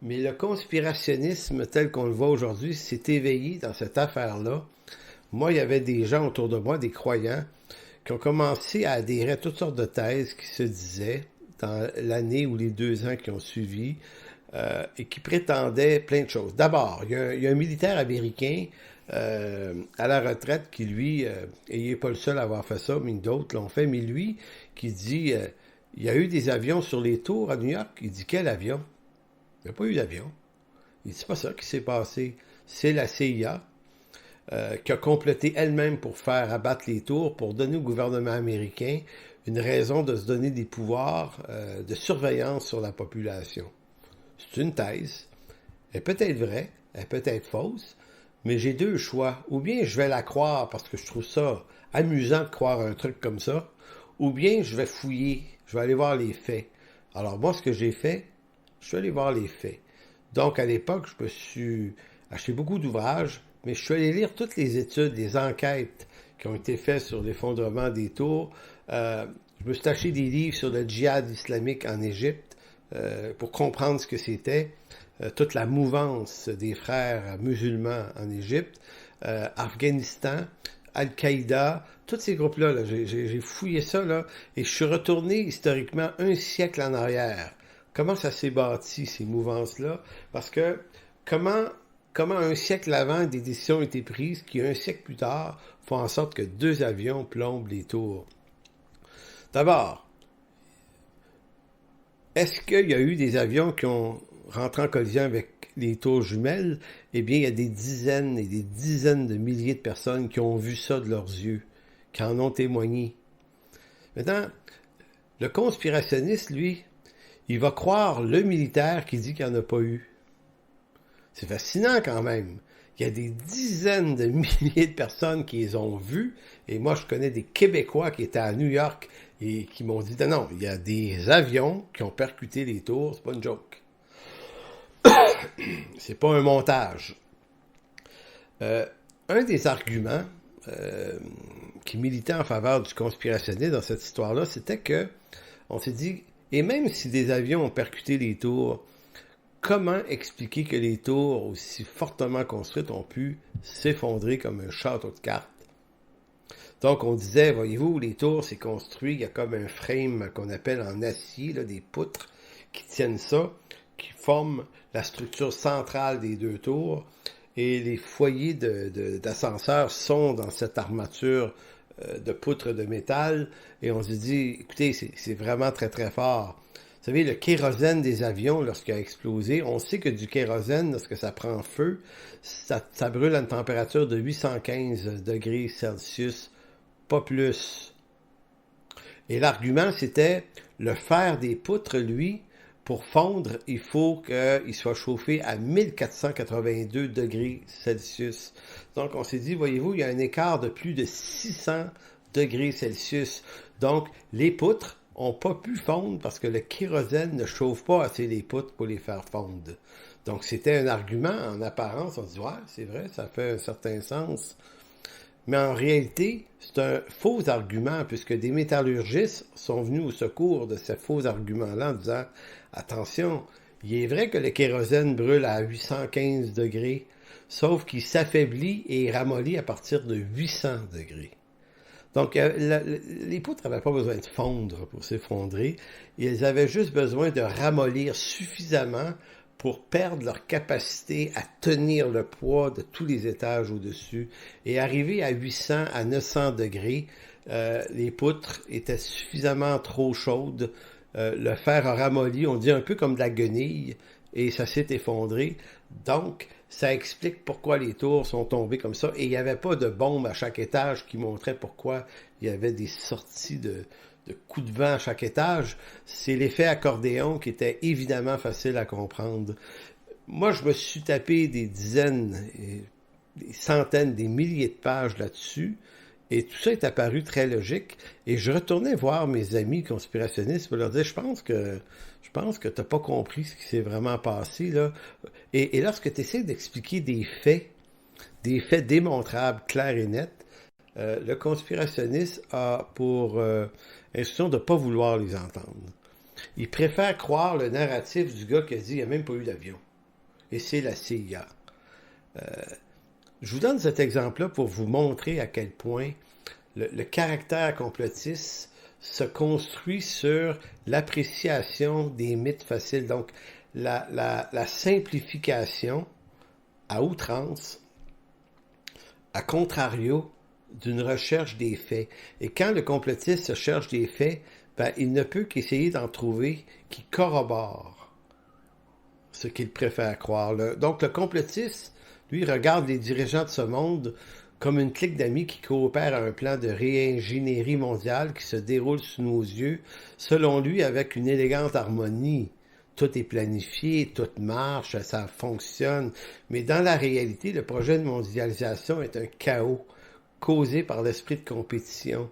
Mais le conspirationnisme tel qu'on le voit aujourd'hui s'est éveillé dans cette affaire-là. Moi, il y avait des gens autour de moi, des croyants, qui ont commencé à adhérer à toutes sortes de thèses qui se disaient dans l'année ou les 2 ans qui ont suivi et qui prétendaient plein de choses. D'abord, il y a un militaire américain à la retraite qui, lui, et il n'est pas le seul à avoir fait ça, mais d'autres l'ont fait, mais lui, qui dit, il y a eu des avions sur les tours à New York. Il dit, quel avion? Il n'y a pas eu d'avion. Il dit, c'est pas ça qui s'est passé. C'est la CIA qui a complété elle-même pour faire abattre les tours, pour donner au gouvernement américain une raison de se donner des pouvoirs de surveillance sur la population. C'est une thèse. Elle est peut-être vraie, elle est peut-être fausse, mais j'ai deux choix. Ou bien je vais la croire parce que je trouve ça amusant de croire un truc comme ça, ou bien je vais fouiller, je vais aller voir les faits. Alors moi, ce que j'ai fait, je suis allé voir les faits. Donc à l'époque, je me suis acheté beaucoup d'ouvrages, mais je suis allé lire toutes les études, les enquêtes qui ont été faites sur l'effondrement des tours. Je me suis acheté des livres sur le djihad islamique en Égypte pour comprendre ce que c'était. Toute la mouvance des frères musulmans en Égypte, Afghanistan, Al-Qaïda, tous ces groupes-là, là, j'ai fouillé ça, là, et je suis retourné historiquement un siècle en arrière. Comment ça s'est bâti, ces mouvances-là? Parce que comment un siècle avant, des décisions ont été prises qui, un siècle plus tard, font en sorte que 2 avions plombent les tours? D'abord, est-ce qu'il y a eu des avions qui ont rentré en collision avec les tours jumelles? Eh bien, il y a des dizaines et des dizaines de milliers de personnes qui ont vu ça de leurs yeux, qui en ont témoigné. Maintenant, le conspirationniste, lui, il va croire le militaire qui dit qu'il n'y en a pas eu. C'est fascinant quand même. Il y a des dizaines de milliers de personnes qui les ont vus, et moi je connais des Québécois qui étaient à New York et qui m'ont dit non, il y a des avions qui ont percuté les tours, c'est pas une joke. C'est pas un montage. Un des arguments qui militait en faveur du conspirationnisme dans cette histoire-là, c'était que on s'est dit, et même si des avions ont percuté les tours, comment expliquer que les tours aussi fortement construites ont pu s'effondrer comme un château de cartes? Donc on disait, voyez-vous, les tours, c'est construit, il y a comme un frame qu'on appelle en acier, là, des poutres qui tiennent ça, qui forment la structure centrale des 2 tours, et les foyers d'ascenseurs sont dans cette armature de poutres de métal, et on se dit, écoutez, c'est vraiment très très fort. Vous savez, le kérosène des avions, lorsqu'il a explosé, on sait que du kérosène, lorsque ça prend feu, ça brûle à une température de 815 degrés Celsius, pas plus. Et l'argument, c'était, le fer des poutres, lui, pour fondre, il faut qu'il soit chauffé à 1482 degrés Celsius. Donc, on s'est dit, voyez-vous, il y a un écart de plus de 600 degrés Celsius. Donc, les poutres n'ont pas pu fondre parce que le kérosène ne chauffe pas assez les poutres pour les faire fondre. Donc, c'était un argument en apparence. On se dit, ouais, c'est vrai, ça fait un certain sens. Mais en réalité, c'est un faux argument puisque des métallurgistes sont venus au secours de ce faux argument-là en disant, attention, il est vrai que le kérosène brûle à 815 degrés, sauf qu'il s'affaiblit et ramollit à partir de 800 degrés. Donc, les poutres n'avaient pas besoin de fondre pour s'effondrer. Ils avaient juste besoin de ramollir suffisamment pour perdre leur capacité à tenir le poids de tous les étages au-dessus. Et arrivé à 800 à 900 degrés, les poutres étaient suffisamment trop chaudes. Le fer a ramolli, on dit un peu comme de la guenille, et ça s'est effondré. Donc, ça explique pourquoi les tours sont tombées comme ça. Et il n'y avait pas de bombe à chaque étage qui montrait pourquoi il y avait des sorties de coups de vent à chaque étage. C'est l'effet accordéon qui était évidemment facile à comprendre. Moi, je me suis tapé des dizaines, des centaines, des milliers de pages là-dessus. Et tout ça est apparu très logique. Et je retournais voir mes amis conspirationnistes pour leur dire, je pense que tu n'as pas compris ce qui s'est vraiment passé, là. Et lorsque tu essaies d'expliquer des faits démontrables, clairs et nets, le conspirationniste a pour instruction de ne pas vouloir les entendre. Il préfère croire le narratif du gars qui a dit qu'il n'y a même pas eu d'avion. Et c'est la CIA. Je vous donne cet exemple-là pour vous montrer à quel point le caractère complotiste se construit sur l'appréciation des mythes faciles. Donc, la simplification à outrance à contrario d'une recherche des faits. Et quand le complotiste cherche des faits, ben, il ne peut qu'essayer d'en trouver qui corroborent ce qu'il préfère croire. Donc le complotiste, lui, regarde les dirigeants de ce monde comme une clique d'amis qui coopèrent à un plan de réingénierie mondiale qui se déroule sous nos yeux, selon lui, avec une élégante harmonie. Tout est planifié, tout marche, ça fonctionne. Mais dans la réalité, le projet de mondialisation est un chaos causé par l'esprit de compétition.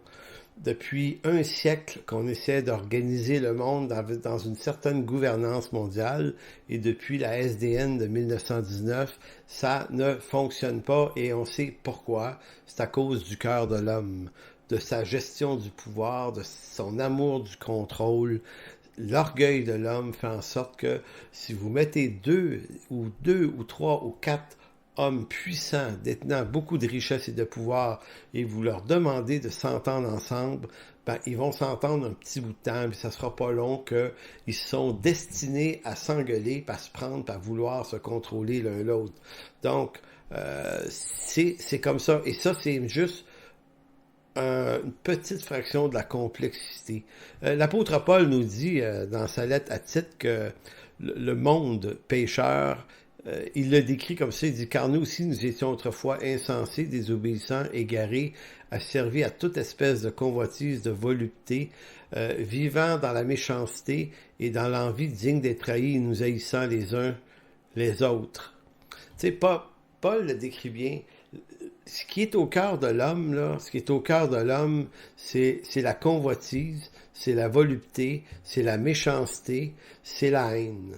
Depuis un siècle qu'on essaie d'organiser le monde dans une certaine gouvernance mondiale et depuis la SDN de 1919, ça ne fonctionne pas et on sait pourquoi. C'est à cause du cœur de l'homme, de sa gestion du pouvoir, de son amour du contrôle. L'orgueil de l'homme fait en sorte que si vous mettez deux ou trois ou quatre hommes puissants, détenant beaucoup de richesses et de pouvoir, et vous leur demandez de s'entendre ensemble, ben, ils vont s'entendre un petit bout de temps, mais ça sera pas long qu'ils sont destinés à s'engueuler, à se prendre, à vouloir se contrôler l'un l'autre. Donc, c'est comme ça. Et ça, c'est juste une petite fraction de la complexité. L'apôtre Paul nous dit dans sa lettre à Tite que le monde pécheur, il le décrit comme ça, il dit « Car nous aussi, nous étions autrefois insensés, désobéissants, égarés, asservis à toute espèce de convoitise, de volupté, vivant dans la méchanceté et dans l'envie digne d'être trahis, nous haïssant les uns les autres. » Tu sais, Paul le décrit bien. Ce qui est au cœur de l'homme, là, ce qui est au cœur de l'homme, c'est la convoitise, c'est la volupté, c'est la méchanceté, c'est la haine.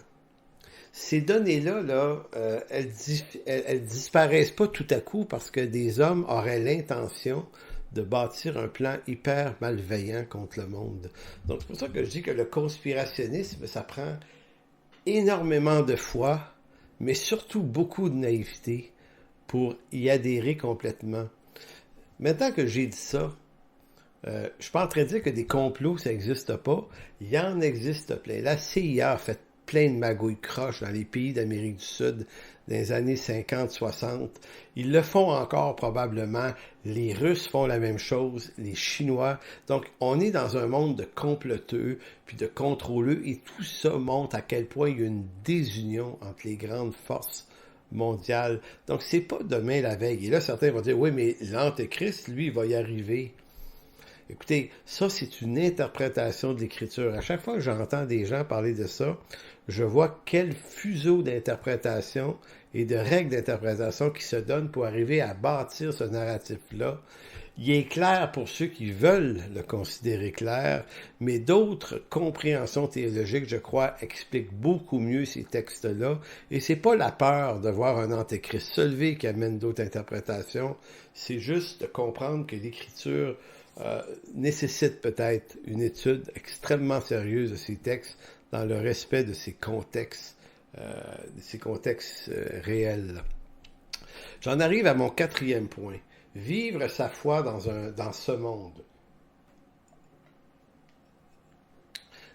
Ces données-là, elles disparaissent pas tout à coup parce que des hommes auraient l'intention de bâtir un plan hyper malveillant contre le monde. Donc, c'est pour ça que je dis que le conspirationnisme, ça prend énormément de foi, mais surtout beaucoup de naïveté pour y adhérer complètement. Maintenant que j'ai dit ça, je suis pas en train de dire que des complots, ça n'existe pas. Il y en existe plein. La CIA a fait plein de magouilles croches dans les pays d'Amérique du Sud dans les années 50-60. Ils le font encore probablement. Les Russes font la même chose, les Chinois. Donc, on est dans un monde de comploteux puis de contrôleux et tout ça montre à quel point il y a une désunion entre les grandes forces mondiales. Donc, c'est pas demain la veille. Et là, certains vont dire, oui, mais l'Antéchrist, lui, il va y arriver. Écoutez, ça, c'est une interprétation de l'Écriture. À chaque fois que j'entends des gens parler de ça, je vois quel fuseau d'interprétation et de règles d'interprétation qui se donnent pour arriver à bâtir ce narratif-là. Il est clair pour ceux qui veulent le considérer clair, mais d'autres compréhensions théologiques, je crois, expliquent beaucoup mieux ces textes-là. Et c'est pas la peur de voir un antéchrist se lever qui amène d'autres interprétations, c'est juste de comprendre que l'Écriture nécessite peut-être une étude extrêmement sérieuse de ces textes dans le respect de ces contextes réels. J'en arrive à mon quatrième point. Vivre sa foi dans ce monde.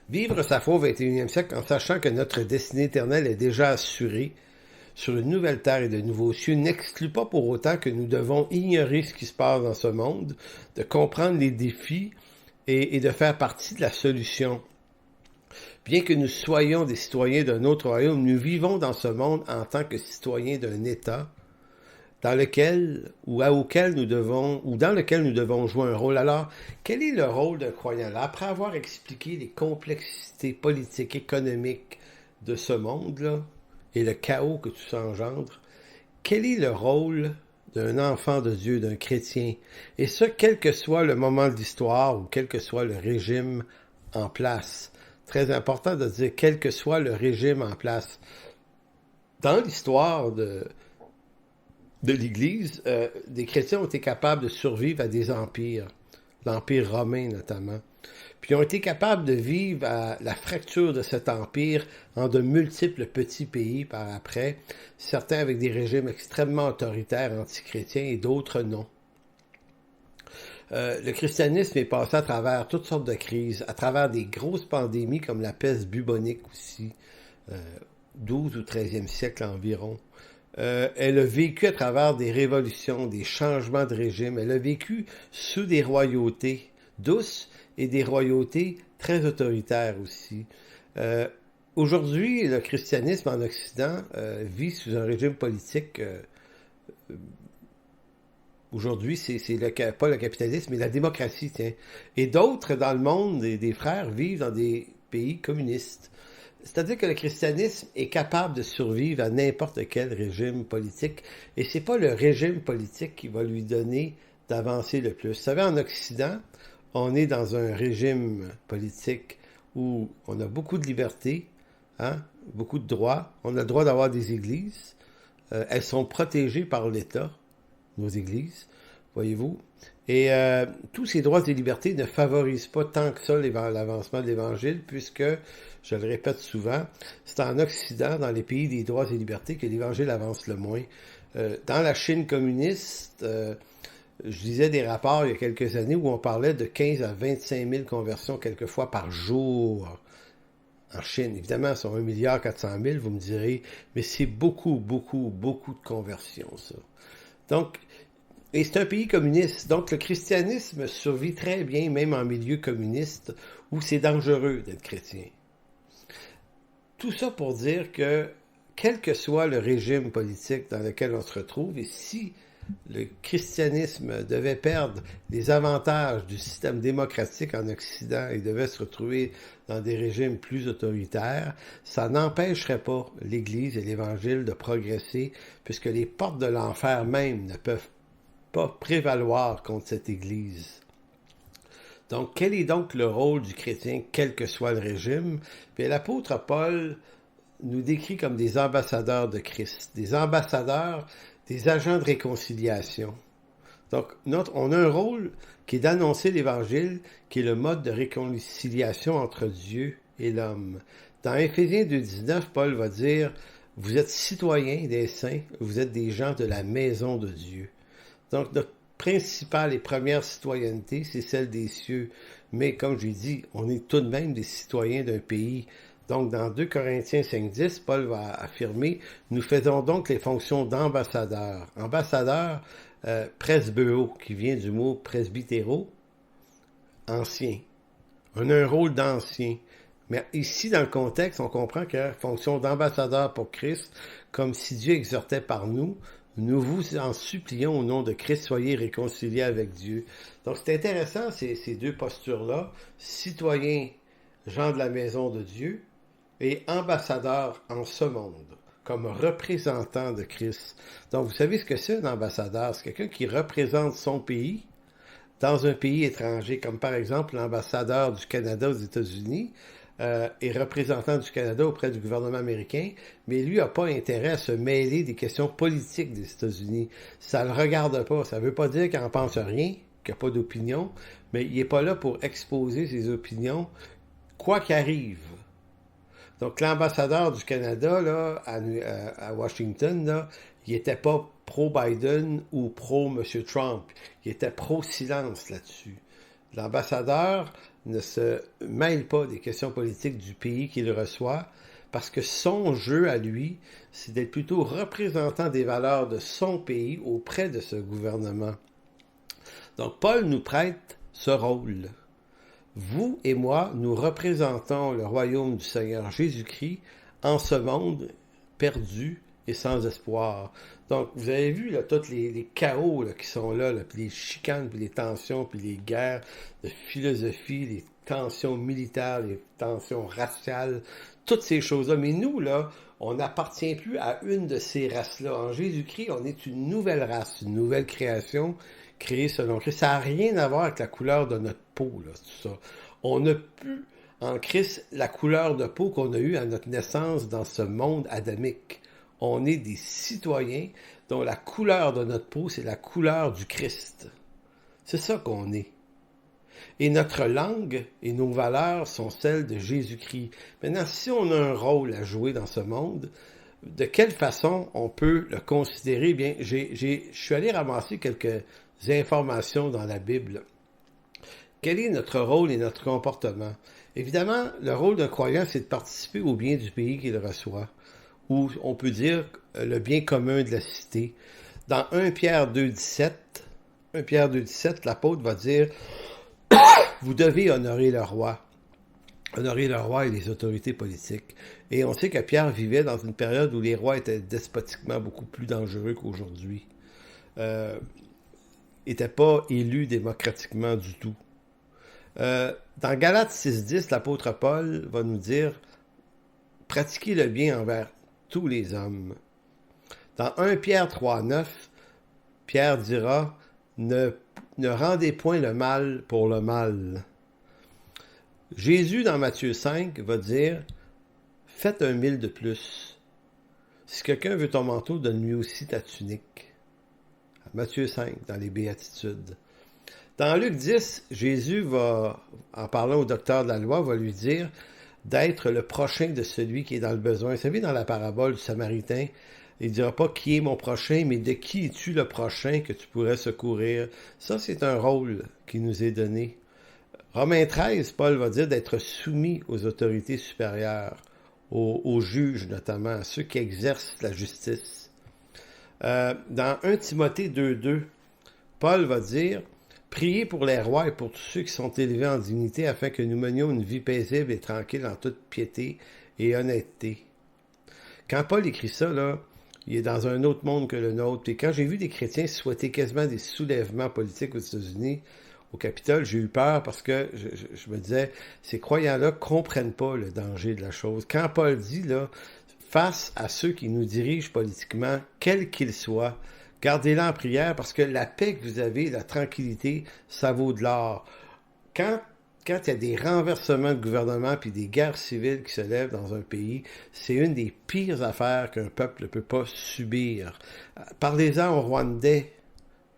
Vivre sa foi au 21e siècle en sachant que notre destinée éternelle est déjà assurée sur une nouvelle terre et de nouveaux cieux n'exclut pas pour autant que nous devons ignorer ce qui se passe dans ce monde, de comprendre les défis et de faire partie de la solution. Bien que nous soyons des citoyens d'un autre royaume, nous vivons dans ce monde en tant que citoyens d'un État dans lequel nous devons jouer un rôle. Alors, quel est le rôle d'un croyant? Là, après avoir expliqué les complexités politiques, économiques de ce monde-là et le chaos que tout ça engendre, quel est le rôle d'un enfant de Dieu, d'un chrétien? Et ce, quel que soit le moment de l'histoire ou quel que soit le régime en place. Très important de dire quel que soit le régime en place. Dans l'histoire de l'Église, des chrétiens ont été capables de survivre à des empires, l'Empire romain notamment, puis ont été capables de vivre à la fracture de cet empire en de multiples petits pays par après, certains avec des régimes extrêmement autoritaires, antichrétiens et d'autres non. Le christianisme est passé à travers toutes sortes de crises, à travers des grosses pandémies comme la peste bubonique aussi, 12 ou 13e siècle environ. Elle a vécu à travers des révolutions, des changements de régime. Elle a vécu sous des royautés douces et des royautés très autoritaires aussi. Aujourd'hui, le christianisme en Occident vit sous un régime politique. Aujourd'hui, c'est pas le capitalisme, mais la démocratie, tiens. Et d'autres dans le monde, des frères, vivent dans des pays communistes. C'est-à-dire que le christianisme est capable de survivre à n'importe quel régime politique, et c'est pas le régime politique qui va lui donner d'avancer le plus. Vous savez, en Occident, on est dans un régime politique où on a beaucoup de liberté, hein, beaucoup de droits. On a le droit d'avoir des églises. Elles sont protégées par l'État, nos églises, voyez-vous. Et tous ces droits et libertés ne favorisent pas tant que ça l'avancement de l'Évangile, puisque, je le répète souvent, c'est en Occident, dans les pays des droits et libertés, que l'Évangile avance le moins. Dans la Chine communiste, je lisais des rapports il y a quelques années où on parlait de 15 à 25 000 conversions quelquefois par jour en Chine. Évidemment, sur 1,4 milliard, vous me direz, mais c'est beaucoup, beaucoup, beaucoup de conversions, ça. Donc, et c'est un pays communiste. Donc, le christianisme survit très bien, même en milieu communiste, où c'est dangereux d'être chrétien. Tout ça pour dire que, quel que soit le régime politique dans lequel on se retrouve, et si le christianisme devait perdre les avantages du système démocratique en Occident et devait se retrouver dans des régimes plus autoritaires, ça n'empêcherait pas l'Église et l'Évangile de progresser, puisque les portes de l'enfer même ne peuvent pas prévaloir contre cette Église. Donc, quel est donc le rôle du chrétien, quel que soit le régime? Puis l'apôtre Paul nous décrit comme des ambassadeurs de Christ, des ambassadeurs, des agents de réconciliation. Donc, on a un rôle qui est d'annoncer l'Évangile, qui est le mode de réconciliation entre Dieu et l'homme. Dans Éphésiens 2,19, Paul va dire, « Vous êtes citoyens des saints, vous êtes des gens de la maison de Dieu. » Donc, notre principale et première citoyenneté, c'est celle des cieux. Mais, comme j'ai dit, on est tout de même des citoyens d'un pays. Donc, dans 2 Corinthiens 5,10, Paul va affirmer, « Nous faisons donc les fonctions d'ambassadeurs. » Ambassadeur, presbéo, qui vient du mot presbytéro, ancien. On a un rôle d'ancien. Mais ici, dans le contexte, on comprend que fonction d'ambassadeur pour Christ, comme si Dieu exhortait par nous, nous vous en supplions au nom de Christ, soyez réconciliés avec Dieu. Donc, c'est intéressant, ces deux postures-là, citoyens, gens de la maison de Dieu, et ambassadeurs en ce monde, comme représentant de Christ. Donc, vous savez ce que c'est un ambassadeur? C'est quelqu'un qui représente son pays dans un pays étranger, comme par exemple l'ambassadeur du Canada aux États-Unis, est représentant du Canada auprès du gouvernement américain, mais lui n'a pas intérêt à se mêler des questions politiques des États-Unis. Ça ne le regarde pas. Ça ne veut pas dire qu'il n'en pense rien, qu'il n'y a pas d'opinion, mais il n'est pas là pour exposer ses opinions, quoi qu'arrive. Donc, l'ambassadeur du Canada là, à Washington, là, il n'était pas pro-Biden ou pro-M. Trump. Il était pro-silence là-dessus. L'ambassadeur ne se mêle pas des questions politiques du pays qu'il reçoit, parce que son jeu à lui, c'est d'être plutôt représentant des valeurs de son pays auprès de ce gouvernement. Donc, Paul nous prête ce rôle. Vous et moi, nous représentons le royaume du Seigneur Jésus-Christ en ce monde perdu et sans espoir. Donc, vous avez vu là, tous les chaos là, qui sont là, puis les chicanes, puis les tensions, puis les guerres de philosophie, les tensions militaires, les tensions raciales, toutes ces choses-là. Mais nous, là, on n'appartient plus à une de ces races-là. En Jésus-Christ, on est une nouvelle race, une nouvelle création créée selon Christ. Ça n'a rien à voir avec la couleur de notre peau, là, tout ça. On n'a plus en Christ la couleur de peau qu'on a eue à notre naissance dans ce monde adamique. On est des citoyens dont la couleur de notre peau, c'est la couleur du Christ. C'est ça qu'on est. Et notre langue et nos valeurs sont celles de Jésus-Christ. Maintenant, si on a un rôle à jouer dans ce monde, de quelle façon on peut le considérer? Bien, je suis allé ramasser quelques informations dans la Bible. Quel est notre rôle et notre comportement? Évidemment, le rôle d'un croyant, c'est de participer au bien du pays qu'il reçoit, ou on peut dire le bien commun de la cité. Dans 1 Pierre 2,17, l'apôtre va dire « Vous devez honorer le roi ». Honorer le roi et les autorités politiques. Et on sait que Pierre vivait dans une période où les rois étaient despotiquement beaucoup plus dangereux qu'aujourd'hui. N'étaient pas élus démocratiquement du tout. Dans Galates 6,10, l'apôtre Paul va nous dire « Pratiquez le bien envers tous les hommes ». Dans 1 Pierre 3,9, Pierre dira « Ne rendez point le mal pour le mal ». Jésus, dans Matthieu 5, va dire « Faites 1 000 de plus. Si quelqu'un veut ton manteau, donne-lui aussi ta tunique. » Matthieu 5, dans les Béatitudes. Dans Luc 10, Jésus va, en parlant au docteur de la loi, va lui dire d'être le prochain de celui qui est dans le besoin. Vous savez, dans la parabole du Samaritain, il ne dira pas qui est mon prochain, mais de qui es-tu le prochain que tu pourrais secourir. Ça, c'est un rôle qui nous est donné. Romains 13, Paul va dire d'être soumis aux autorités supérieures, aux juges notamment, à ceux qui exercent la justice. Dans 1 Timothée 2,2, Paul va dire « Priez pour les rois et pour tous ceux qui sont élevés en dignité afin que nous menions une vie paisible et tranquille en toute piété et honnêteté. » Quand Paul écrit ça, là, il est dans un autre monde que le nôtre. Et quand j'ai vu des chrétiens souhaiter quasiment des soulèvements politiques aux États-Unis, au Capitole, j'ai eu peur parce que je me disais, ces croyants-là comprennent pas le danger de la chose. Quand Paul dit, là, face à ceux qui nous dirigent politiquement, quels qu'ils soient, gardez-les en prière parce que la paix que vous avez, la tranquillité, ça vaut de l'or. Quand il y a des renversements de gouvernement puis des guerres civiles qui se lèvent dans un pays, c'est une des pires affaires qu'un peuple ne peut pas subir. Parlez-en aux Rwandais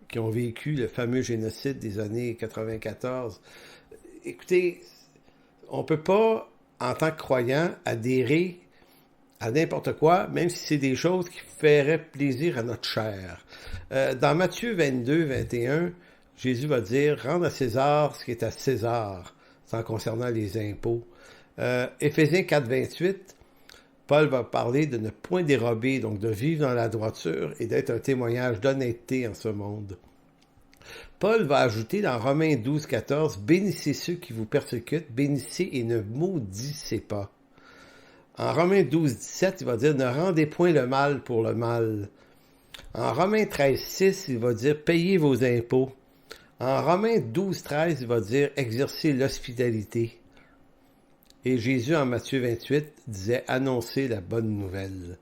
qui ont vécu le fameux génocide des années 94. Écoutez, on ne peut pas, en tant que croyant, adhérer à n'importe quoi, même si c'est des choses qui feraient plaisir à notre chair. Dans Matthieu 22, 21, Jésus va dire « Rendre à César ce qui est à César », en concernant les impôts. Éphésiens 4, 28, Paul va parler de ne point dérober, donc de vivre dans la droiture et d'être un témoignage d'honnêteté en ce monde. Paul va ajouter dans Romains 12, 14, « Bénissez ceux qui vous persécutent, bénissez et ne maudissez pas. » En Romains 12, 17, il va dire « Ne rendez point le mal pour le mal. » En Romains 13, 6, il va dire « Payez vos impôts. » En Romains 12, 13, il va dire « Exercez l'hospitalité. » Et Jésus, en Matthieu 28, disait « Annoncez la bonne nouvelle. »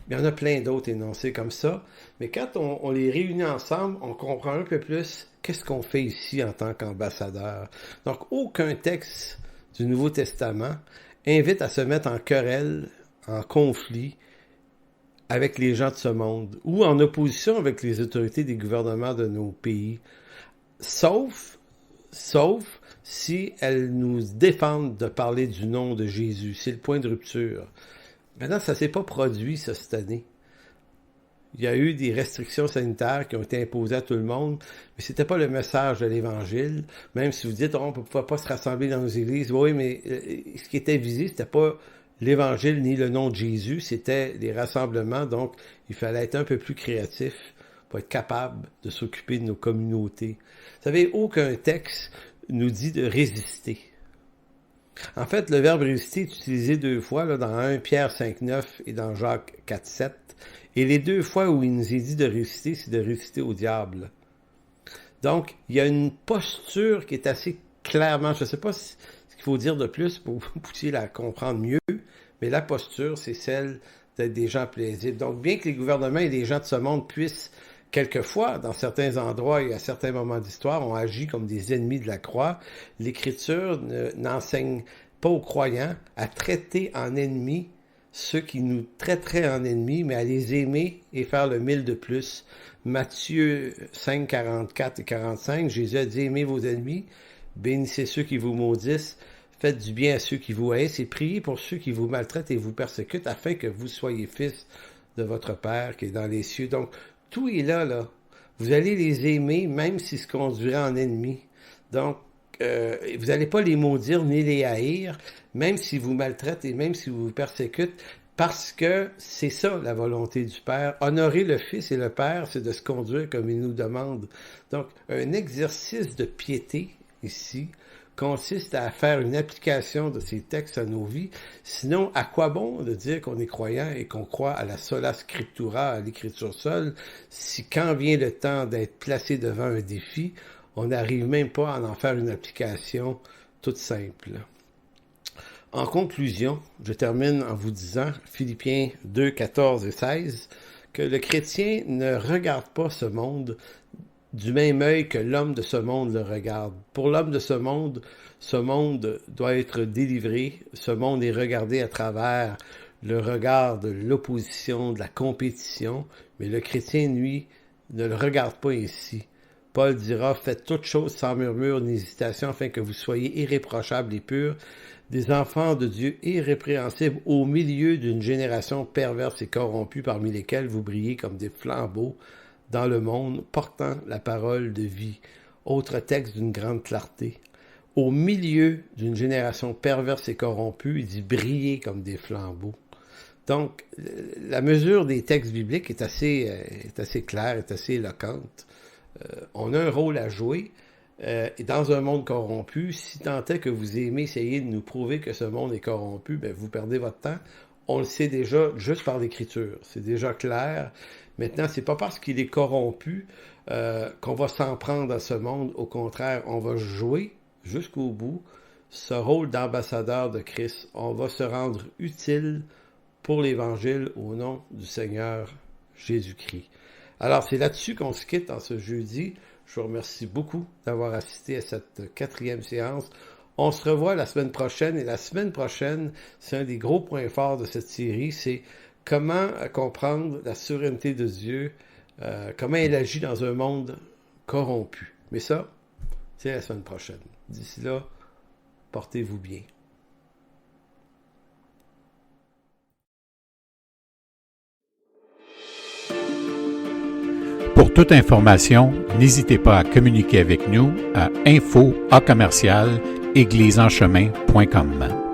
Il y en a plein d'autres énoncés comme ça, mais quand on les réunit ensemble, on comprend un peu plus qu'est-ce qu'on fait ici en tant qu'ambassadeur. Donc, aucun texte du Nouveau Testament invite à se mettre en querelle, en conflit avec les gens de ce monde, ou en opposition avec les autorités des gouvernements de nos pays, sauf si elles nous défendent de parler du nom de Jésus. C'est le point de rupture. Maintenant, ça ne s'est pas produit, ça, cette année. Il y a eu des restrictions sanitaires qui ont été imposées à tout le monde, mais c'était pas le message de l'Évangile. Même si vous dites, on ne peut pas se rassembler dans nos églises. Oui, mais ce qui était visé, c'était pas l'Évangile ni le nom de Jésus, c'était les rassemblements. Donc, il fallait être un peu plus créatif pour être capable de s'occuper de nos communautés. Vous savez, aucun texte nous dit de résister. En fait, le verbe résister est utilisé 2 fois, là, dans 1 Pierre 5, 9 et dans Jacques 4, 7. Et les 2 fois où il nous est dit de résister, c'est de résister au diable. Donc, il y a une posture qui est assez clairement, je ne sais pas ce qu'il faut dire de plus pour vous pousser la comprendre mieux, mais la posture, c'est celle d'être des gens paisibles. Donc, bien que les gouvernements et les gens de ce monde puissent, quelquefois, dans certains endroits et à certains moments d'histoire, ont agi comme des ennemis de la croix, l'Écriture n'enseigne pas aux croyants à traiter en ennemis ceux qui nous traiteraient en ennemis, mais à les aimer et faire le 1000 de plus. Matthieu 5, 44 et 45, Jésus a dit « Aimez vos ennemis, bénissez ceux qui vous maudissent, faites du bien à ceux qui vous haïssent et priez pour ceux qui vous maltraitent et vous persécutent, afin que vous soyez fils de votre Père qui est dans les cieux. » Donc, tout est là, là. Vous allez les aimer, même s'ils se conduiraient en ennemis. Donc, vous n'allez pas les maudire ni les haïr, même s'ils vous maltraitent et même s'ils vous persécutent. Parce que c'est ça la volonté du Père. Honorer le Fils et le Père, c'est de se conduire comme il nous demande. Donc, un exercice de piété, ici, consiste à faire une application de ces textes à nos vies. Sinon, à quoi bon de dire qu'on est croyant et qu'on croit à la sola scriptura, à l'écriture seule, si quand vient le temps d'être placé devant un défi, on n'arrive même pas à en faire une application toute simple. En conclusion, je termine en vous disant, Philippiens 2, 14 et 16, que le chrétien ne regarde pas ce monde du même œil que l'homme de ce monde le regarde. Pour l'homme de ce monde doit être délivré, ce monde est regardé à travers le regard de l'opposition, de la compétition, mais le chrétien, lui, ne le regarde pas ainsi. Paul dira, faites toutes choses sans murmure ni hésitation, afin que vous soyez irréprochables et purs, des enfants de Dieu irrépréhensibles au milieu d'une génération perverse et corrompue, parmi lesquelles vous brillez comme des flambeaux dans le monde, portant la parole de vie. Autre texte d'une grande clarté. Au milieu d'une génération perverse et corrompue, il dit briller comme des flambeaux. Donc, la mesure des textes bibliques est assez claire, est assez éloquente. On a un rôle à jouer. Et dans un monde corrompu, si tant est que vous aimez essayer de nous prouver que ce monde est corrompu, ben vous perdez votre temps. On le sait déjà juste par l'écriture. C'est déjà clair. Maintenant, c'est pas parce qu'il est corrompu qu'on va s'en prendre à ce monde. Au contraire, on va jouer jusqu'au bout ce rôle d'ambassadeur de Christ. On va se rendre utile pour l'Évangile au nom du Seigneur Jésus-Christ. Alors, c'est là-dessus qu'on se quitte en ce jeudi. Je vous remercie beaucoup d'avoir assisté à cette 4e séance. On se revoit la semaine prochaine. Et la semaine prochaine, c'est un des gros points forts de cette série, c'est comment comprendre la souveraineté de Dieu, comment il agit dans un monde corrompu. Mais ça, c'est la semaine prochaine. D'ici là, portez-vous bien. Pour toute information, n'hésitez pas à communiquer avec nous à info@église-en-chemin.com.